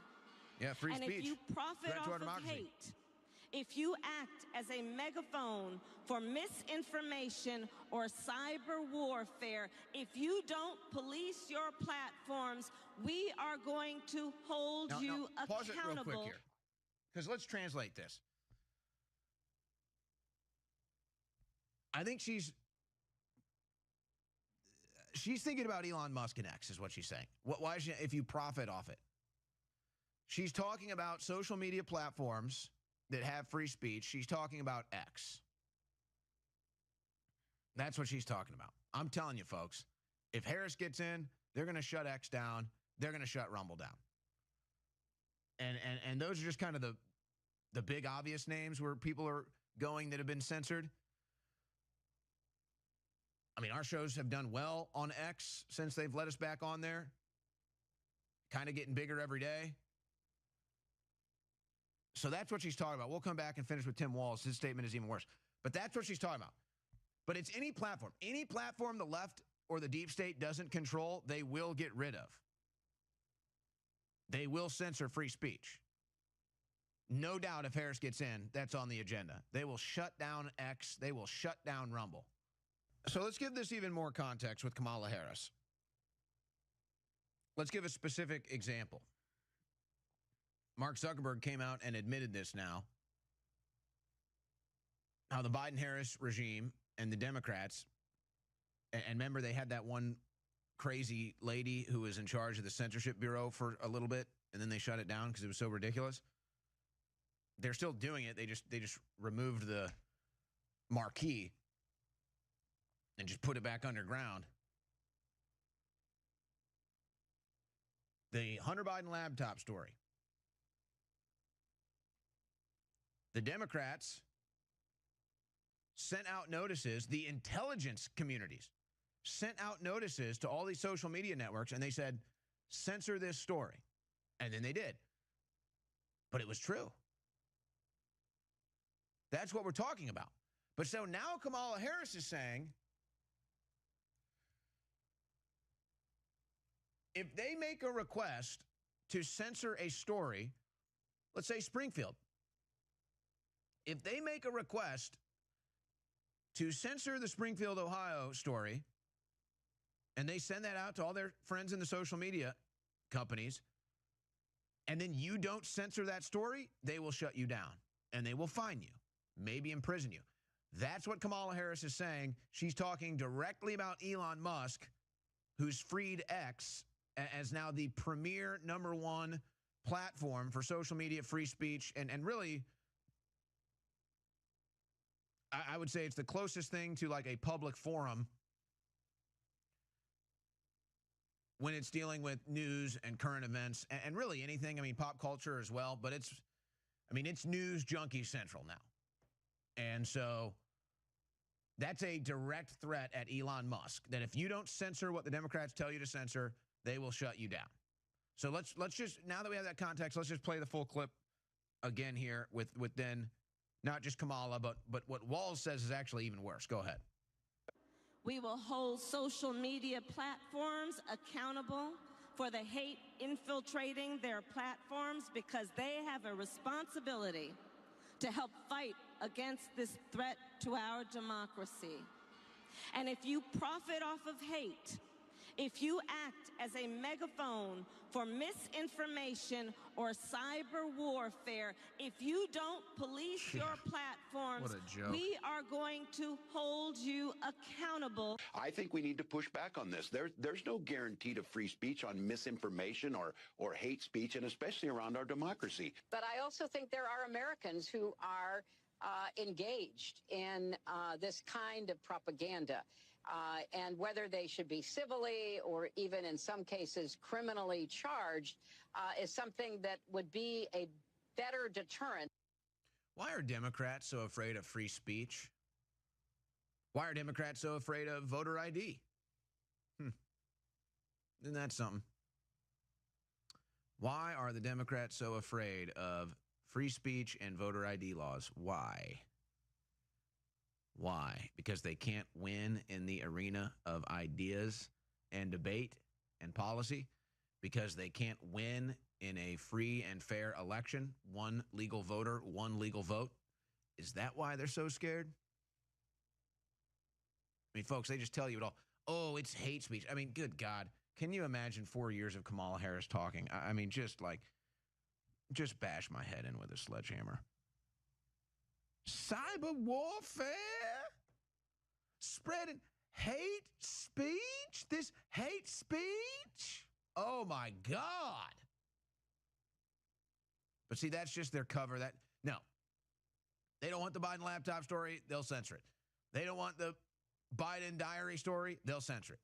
[SPEAKER 9] Yeah, free speech.
[SPEAKER 10] And if you profit off of hate, if you act as a megaphone for misinformation or cyber warfare, if you don't police your platforms, we are going to hold you accountable.
[SPEAKER 9] Pause it real quick here, because let's translate this. I think she's thinking about Elon Musk and X is what she's saying. Why is she, if you profit off it? She's talking about social media platforms that have free speech. She's talking about X. That's what she's talking about. I'm telling you, folks, if Harris gets in, they're going to shut X down. They're going to shut Rumble down. And those are just kind of the big obvious names where people are going that have been censored. I mean, our shows have done well on X since they've let us back on there. Kind of getting bigger every day. So that's what she's talking about. We'll come back and finish with Tim Walz. His statement is even worse. But that's what she's talking about. But it's any platform. Any platform the left or the deep state doesn't control, they will get rid of. They will censor free speech. No doubt if Harris gets in, that's on the agenda. They will shut down X. They will shut down Rumble. So let's give this even more context with Kamala Harris. Let's give a specific example. Mark Zuckerberg came out and admitted this now. How the Biden-Harris regime and the Democrats, and remember they had that one crazy lady who was in charge of the censorship bureau for a little bit, and then they shut it down because it was so ridiculous. They're still doing it. They just removed the marquee and just put it back underground. The Hunter Biden laptop story. The Democrats sent out notices, the intelligence communities sent out notices to all these social media networks, and they said, censor this story. And then they did. But it was true. That's what we're talking about. But so now Kamala Harris is saying, if they make a request to censor a story, let's say Springfield, if they make a request to censor the Springfield, Ohio story, and they send that out to all their friends in the social media companies, and then you don't censor that story, they will shut you down, and they will fine you, maybe imprison you. That's what Kamala Harris is saying. She's talking directly about Elon Musk, who's freed X as now the premier #1 platform for social media free speech. And really, I would say it's the closest thing to like a public forum when it's dealing with news and current events and really anything. I mean, pop culture as well. But it's news junkie central now. And so that's a direct threat at Elon Musk, that if you don't censor what the Democrats tell you to censor, they will shut you down. So let's just, now that we have that context, let's just play the full clip again here with then not just Kamala, but what Walz says is actually even worse. Go ahead.
[SPEAKER 10] We will hold social media platforms accountable for the hate infiltrating their platforms because they have a responsibility to help fight against this threat to our democracy. And if you profit off of hate, if you act as a megaphone for misinformation or cyber warfare, if you don't police your platforms,
[SPEAKER 9] what a joke.
[SPEAKER 10] We are going to hold you accountable.
[SPEAKER 11] I think we need to push back on this. There's no guarantee to free speech on misinformation or hate speech, and especially around our democracy.
[SPEAKER 12] But I also think there are Americans who are engaged in this kind of propaganda. And whether they should be civilly or even in some cases criminally charged is something that would be a better deterrent.
[SPEAKER 9] Why are Democrats so afraid of free speech? Why are Democrats so afraid of voter ID? Isn't that something? Why are the Democrats so afraid of free speech and voter ID laws? Why? Why? Because they can't win in the arena of ideas and debate and policy? Because they can't win in a free and fair election? One legal voter, one legal vote? Is that why they're so scared? I mean, folks, they just tell you it all. Oh, it's hate speech. I mean, good God. Can you imagine 4 years of Kamala Harris talking? I mean, just bash my head in with a sledgehammer. Cyber warfare? Spreading hate speech? This hate speech? Oh, my God. But see, that's just their cover. No. They don't want the Biden laptop story. They'll censor it. They don't want the Biden diary story. They'll censor it.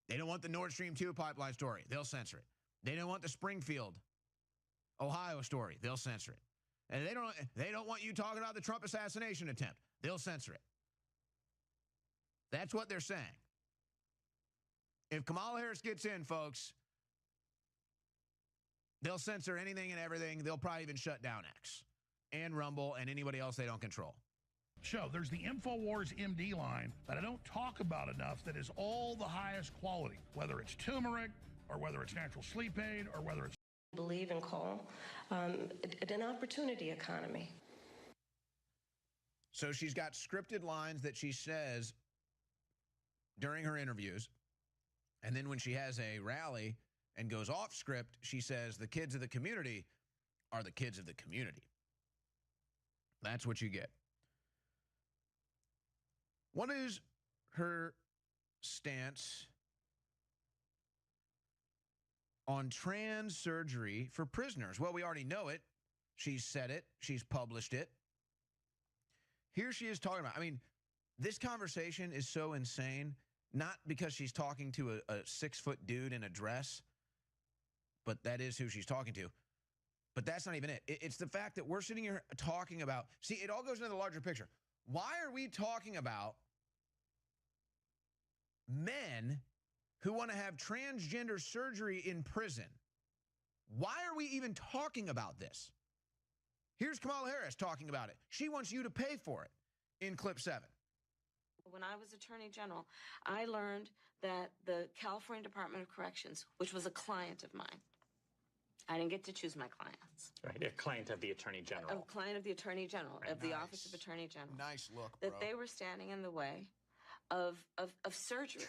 [SPEAKER 9] They don't want the Nord Stream 2 pipeline story. They'll censor it. They don't want the Springfield, Ohio story. They'll censor it. And they don't want you talking about the Trump assassination attempt. They'll censor it. That's what they're saying. If Kamala Harris gets in, folks, they'll censor anything and everything. They'll probably even shut down X and Rumble and anybody else they don't control.
[SPEAKER 1] Show, there's the InfoWars MD line that I don't talk about enough that is all the highest quality, whether it's turmeric or whether it's natural sleep aid or whether it's
[SPEAKER 13] believe and call an opportunity economy.
[SPEAKER 9] So she's got scripted lines that she says during her interviews. And then when she has a rally and goes off script, she says the kids of the community are the kids of the community. That's what you get. What is her stance on trans surgery for prisoners? Well, we already know it. She's said it. She's published it. Here she is talking about, I mean, this conversation is so insane, not because she's talking to a 6-foot dude in a dress, but that is who she's talking to. But that's not even it. It's the fact that we're sitting here talking about, see, it all goes into the larger picture. Why are we talking about men who want to have transgender surgery in prison? Why are we even talking about this? Here's Kamala Harris talking about it. She wants you to pay for it in clip 7.
[SPEAKER 6] When I was Attorney General, I learned that the California Department of Corrections, which was a client of mine, I didn't get to choose my clients.
[SPEAKER 14] Right, a client of the Attorney General.
[SPEAKER 6] A client of the Attorney General, of the Office of Attorney General.
[SPEAKER 9] Nice look, bro.
[SPEAKER 6] That they were standing in the way of surgery.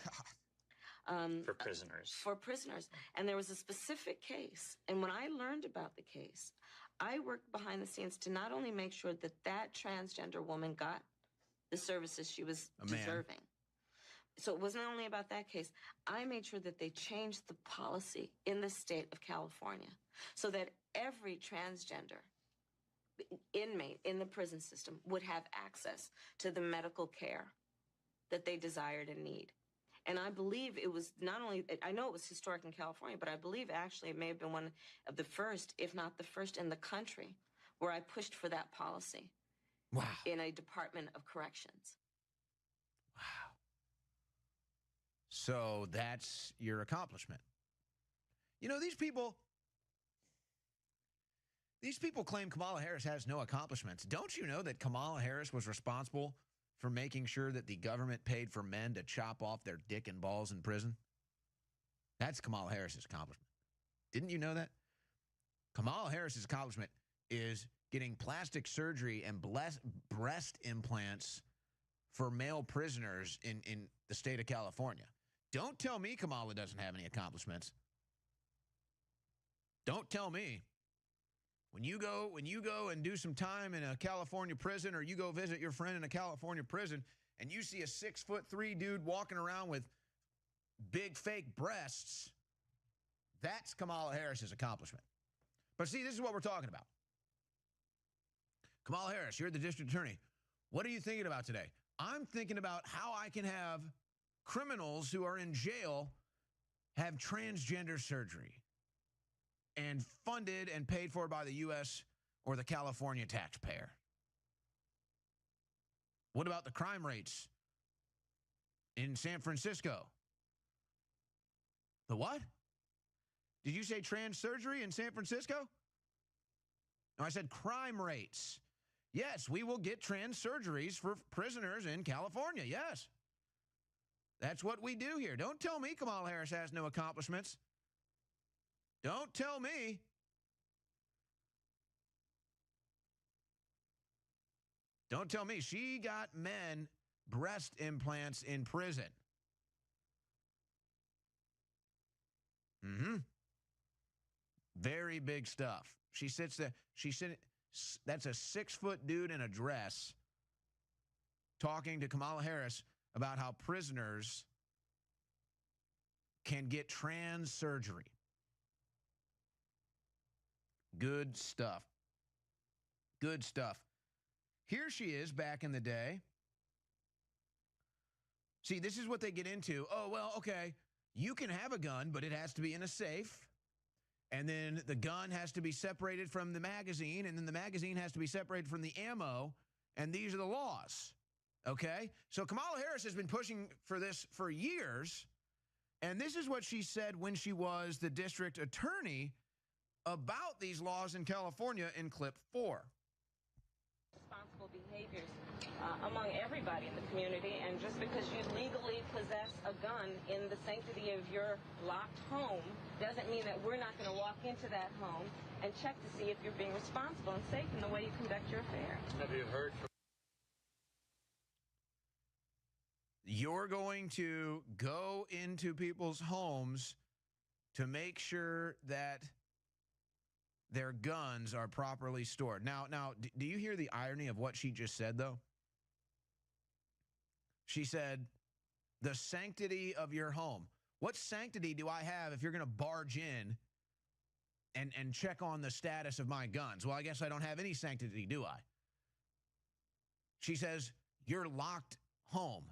[SPEAKER 14] For prisoners.
[SPEAKER 6] For prisoners. And there was a specific case. And when I learned about the case, I worked behind the scenes to not only make sure that that transgender woman got the services she was deserving. So it wasn't only about that case. I made sure that they changed the policy in the state of California so that every transgender inmate in the prison system would have access to the medical care that they desired and need. And I believe it was not only, I know it was historic in California, but I believe actually it may have been one of the first, if not the first in the country, where I pushed for that policy.
[SPEAKER 9] Wow.
[SPEAKER 6] In a Department of Corrections.
[SPEAKER 9] Wow. So that's your accomplishment. You know, these people claim Kamala Harris has no accomplishments. Don't you know that Kamala Harris was responsible for making sure that the government paid for men to chop off their dick and balls in prison? That's Kamala Harris's accomplishment. Didn't you know that? Kamala Harris's accomplishment is getting plastic surgery and breast implants for male prisoners in the state of California. Don't tell me Kamala doesn't have any accomplishments. Don't tell me. When you go and do some time in a California prison, or you go visit your friend in a California prison, and you see a 6'3" dude walking around with big fake breasts, that's Kamala Harris's accomplishment. But see, this is what we're talking about. Kamala Harris, you're the district attorney. What are you thinking about today? I'm thinking about how I can have criminals who are in jail have transgender surgery and funded and paid for by the U.S. or the California taxpayer. What about the crime rates in San Francisco? The what? Did you say trans surgery in San Francisco? No, I said crime rates. Yes, we will get trans surgeries for prisoners in California. Yes. That's what we do here. Don't tell me Kamala Harris has no accomplishments. Don't tell me. Don't tell me she got men breast implants in prison. Mm-hmm. Very big stuff. She sits there. That's a 6-foot dude in a dress talking to Kamala Harris about how prisoners can get trans surgery. Good stuff. Good stuff. Here she is back in the day. See, this is what they get into. Oh, well, okay, you can have a gun, but it has to be in a safe. And then the gun has to be separated from the magazine, and then the magazine has to be separated from the ammo, and these are the laws, okay? So Kamala Harris has been pushing for this for years, and this is what she said when she was the district attorney about these laws in California in clip 4.
[SPEAKER 10] Responsible behaviors among everybody in the community, and just because you legally possess a gun in the sanctity of your locked home doesn't mean that we're not going to walk into that home and check to see if you're being responsible and safe in the way you conduct your affairs.
[SPEAKER 4] Have you heard from...
[SPEAKER 9] You're going to go into people's homes to make sure that their guns are properly stored. Now, do you hear the irony of what she just said, though? She said, the sanctity of your home. What sanctity do I have if you're going to barge in and check on the status of my guns? Well, I guess I don't have any sanctity, do I? She says, you're locked home.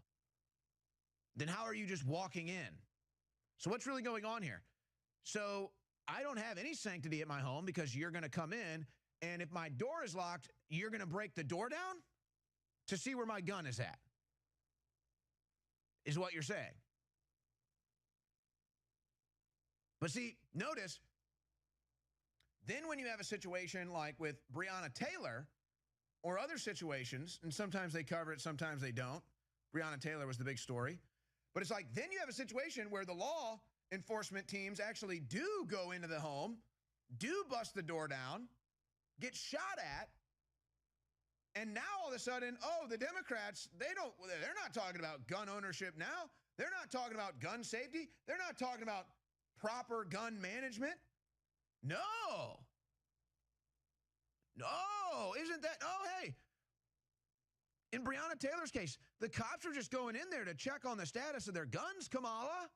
[SPEAKER 9] Then how are you just walking in? So what's really going on here? So I don't have any sanctity at my home because you're going to come in, and if my door is locked, you're going to break the door down to see where my gun is at, is what you're saying. But see, notice, then when you have a situation like with Breonna Taylor or other situations, and sometimes they cover it, sometimes they don't. Breonna Taylor was the big story. But it's like, then you have a situation where the law enforcement teams actually do go into the home, do bust the door down, get shot at, and now all of a sudden, oh, the Democrats, they're not talking about gun ownership now. They're not talking about gun safety. They're not talking about proper gun management. No. Isn't that, oh, hey. In Breonna Taylor's case, the cops are just going in there to check on the status of their guns, Kamala.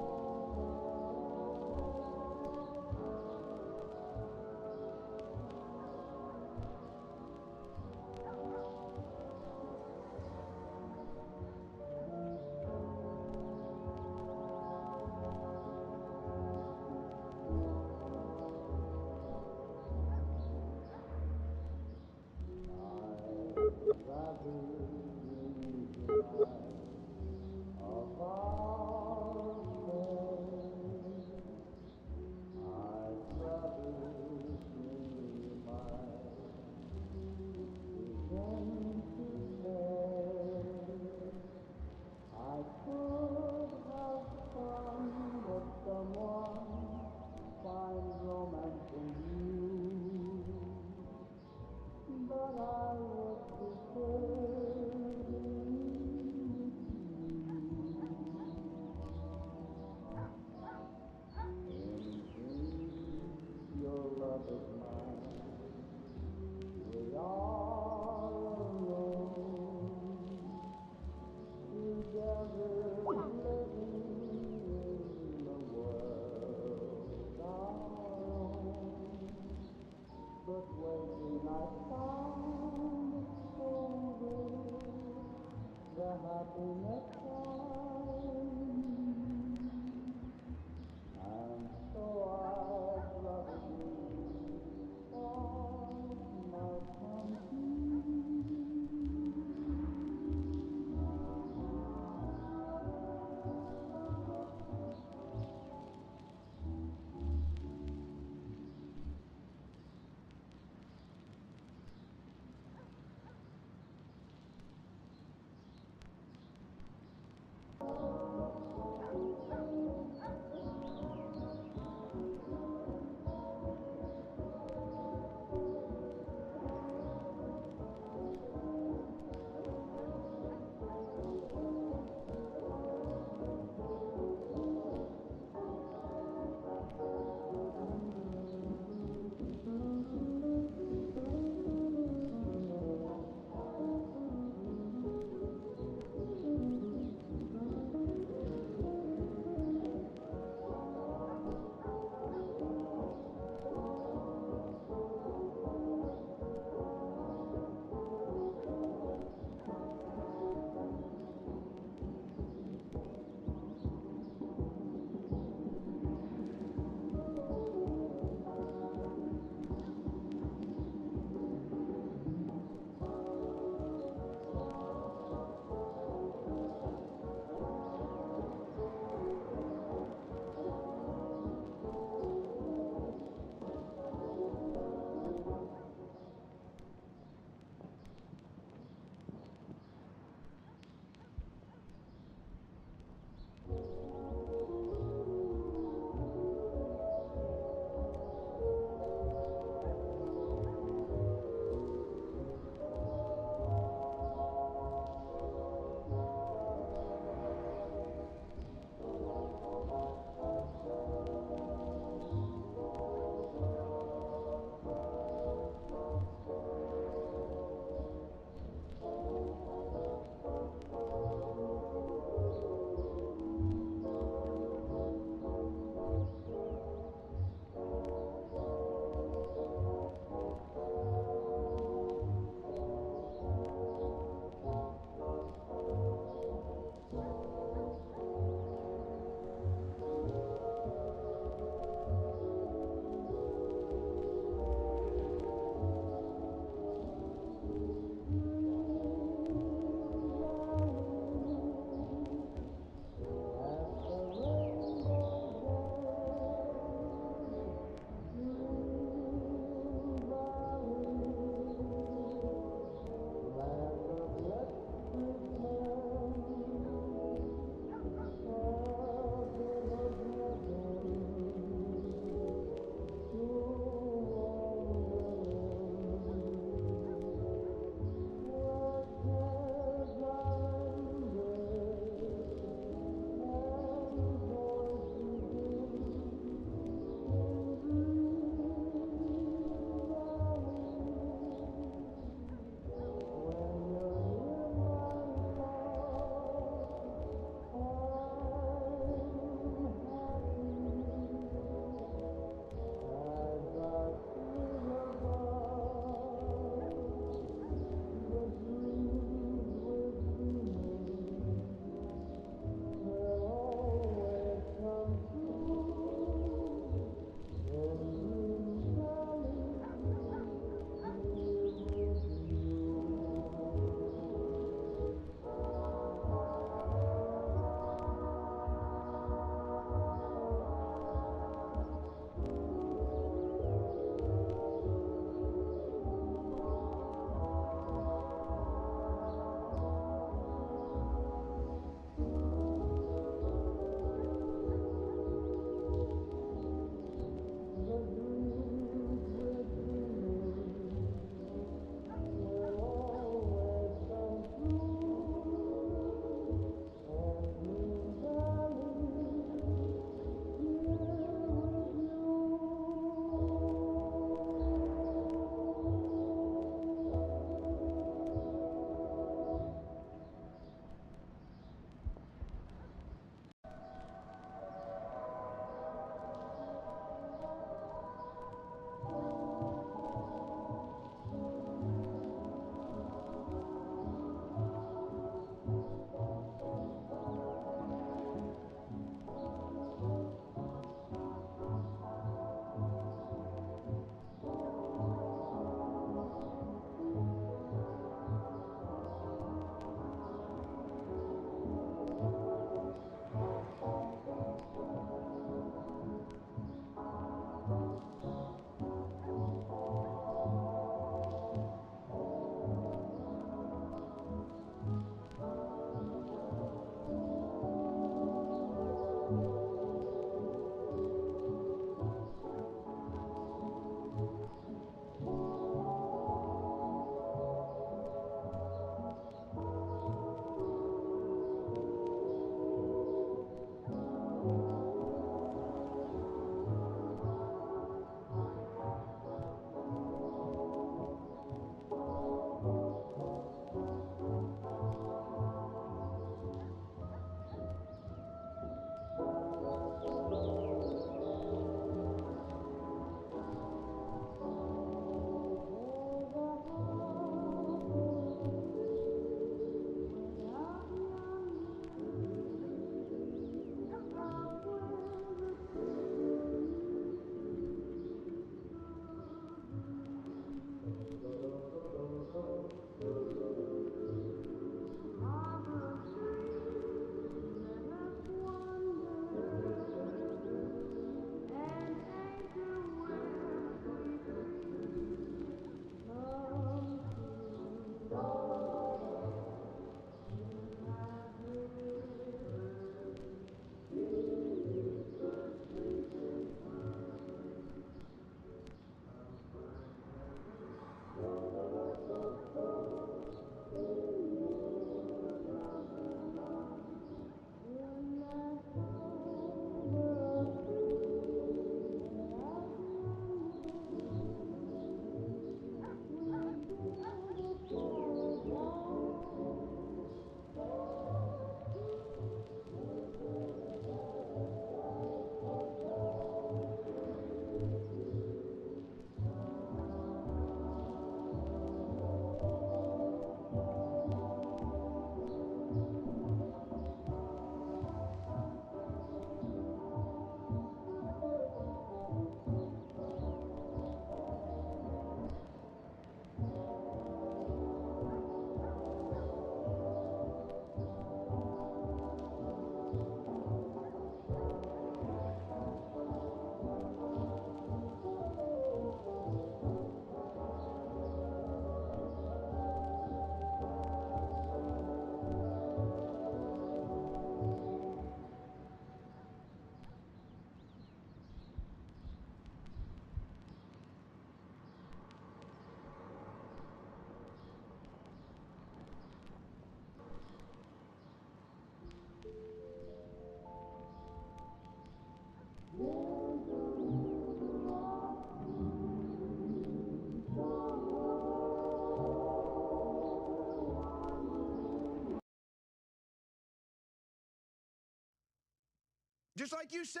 [SPEAKER 9] Just like you said.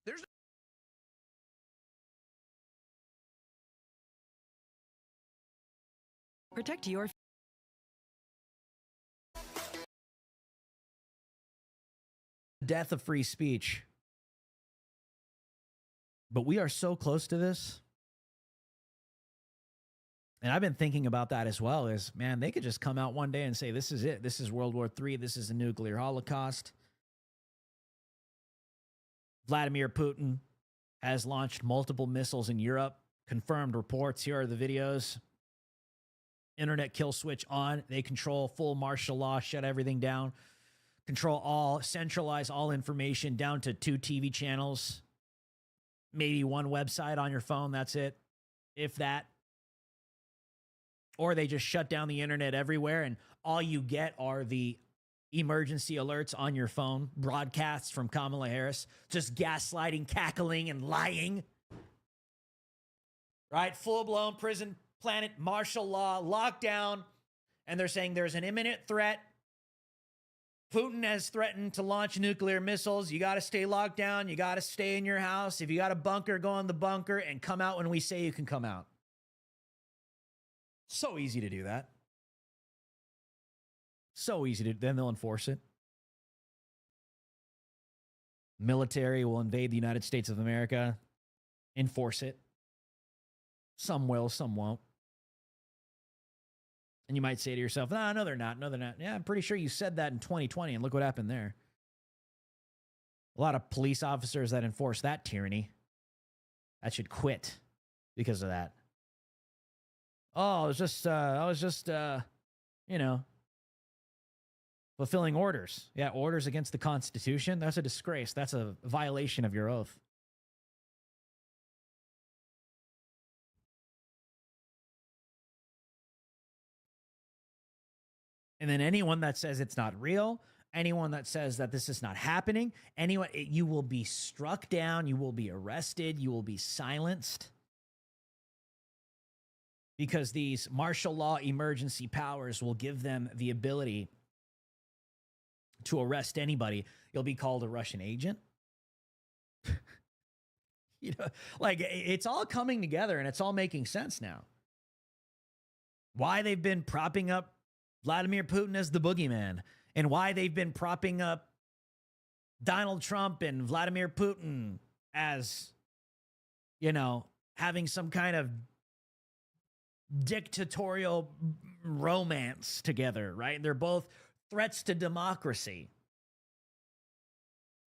[SPEAKER 9] There's
[SPEAKER 15] Protect your
[SPEAKER 16] death of free speech. But we are so close to this. And I've been thinking about that as well. Is, man, they could just come out one day and say, this is it. This is World War III. This is a nuclear holocaust. Vladimir Putin has launched multiple missiles in Europe. Confirmed reports. Here are the videos. Internet kill switch on. They control full martial law, shut everything down. Control all, centralize all information down to 2 TV channels. Maybe 1 website on your phone. That's it. If that. Or they just shut down the internet everywhere and all you get are the emergency alerts on your phone, broadcasts from Kamala Harris, just gaslighting, cackling, and lying. Right? Full-blown prison planet, martial law, lockdown, and they're saying there's an imminent threat. Putin has threatened to launch nuclear missiles. You got to stay locked down. You got to stay in your house. If you got a bunker, go in the bunker and come out when we say you can come out. So easy to do that. So easy to, then they'll enforce it. Military will invade the United States of America, enforce it. Some will, some won't. And you might say to yourself, no, they're not. No, they're not. Yeah, I'm pretty sure you said that in 2020, and look what happened there. A lot of police officers that enforce that tyranny, that should quit because of that. Oh, I was just, you know, fulfilling orders. Yeah, orders against the Constitution. That's a disgrace. That's a violation of your oath. And then anyone that says it's not real, anyone that says that this is not happening, you will be struck down, you will be arrested, you will be silenced. Because these martial law emergency powers will give them the ability to arrest anybody. You'll be called a Russian agent. You know, like it's all coming together and it's all making sense now. Why they've been propping up Vladimir Putin as the boogeyman, and why they've been propping up Donald Trump and Vladimir Putin as, you know, having some kind of dictatorial romance together, right? They're both threats to democracy.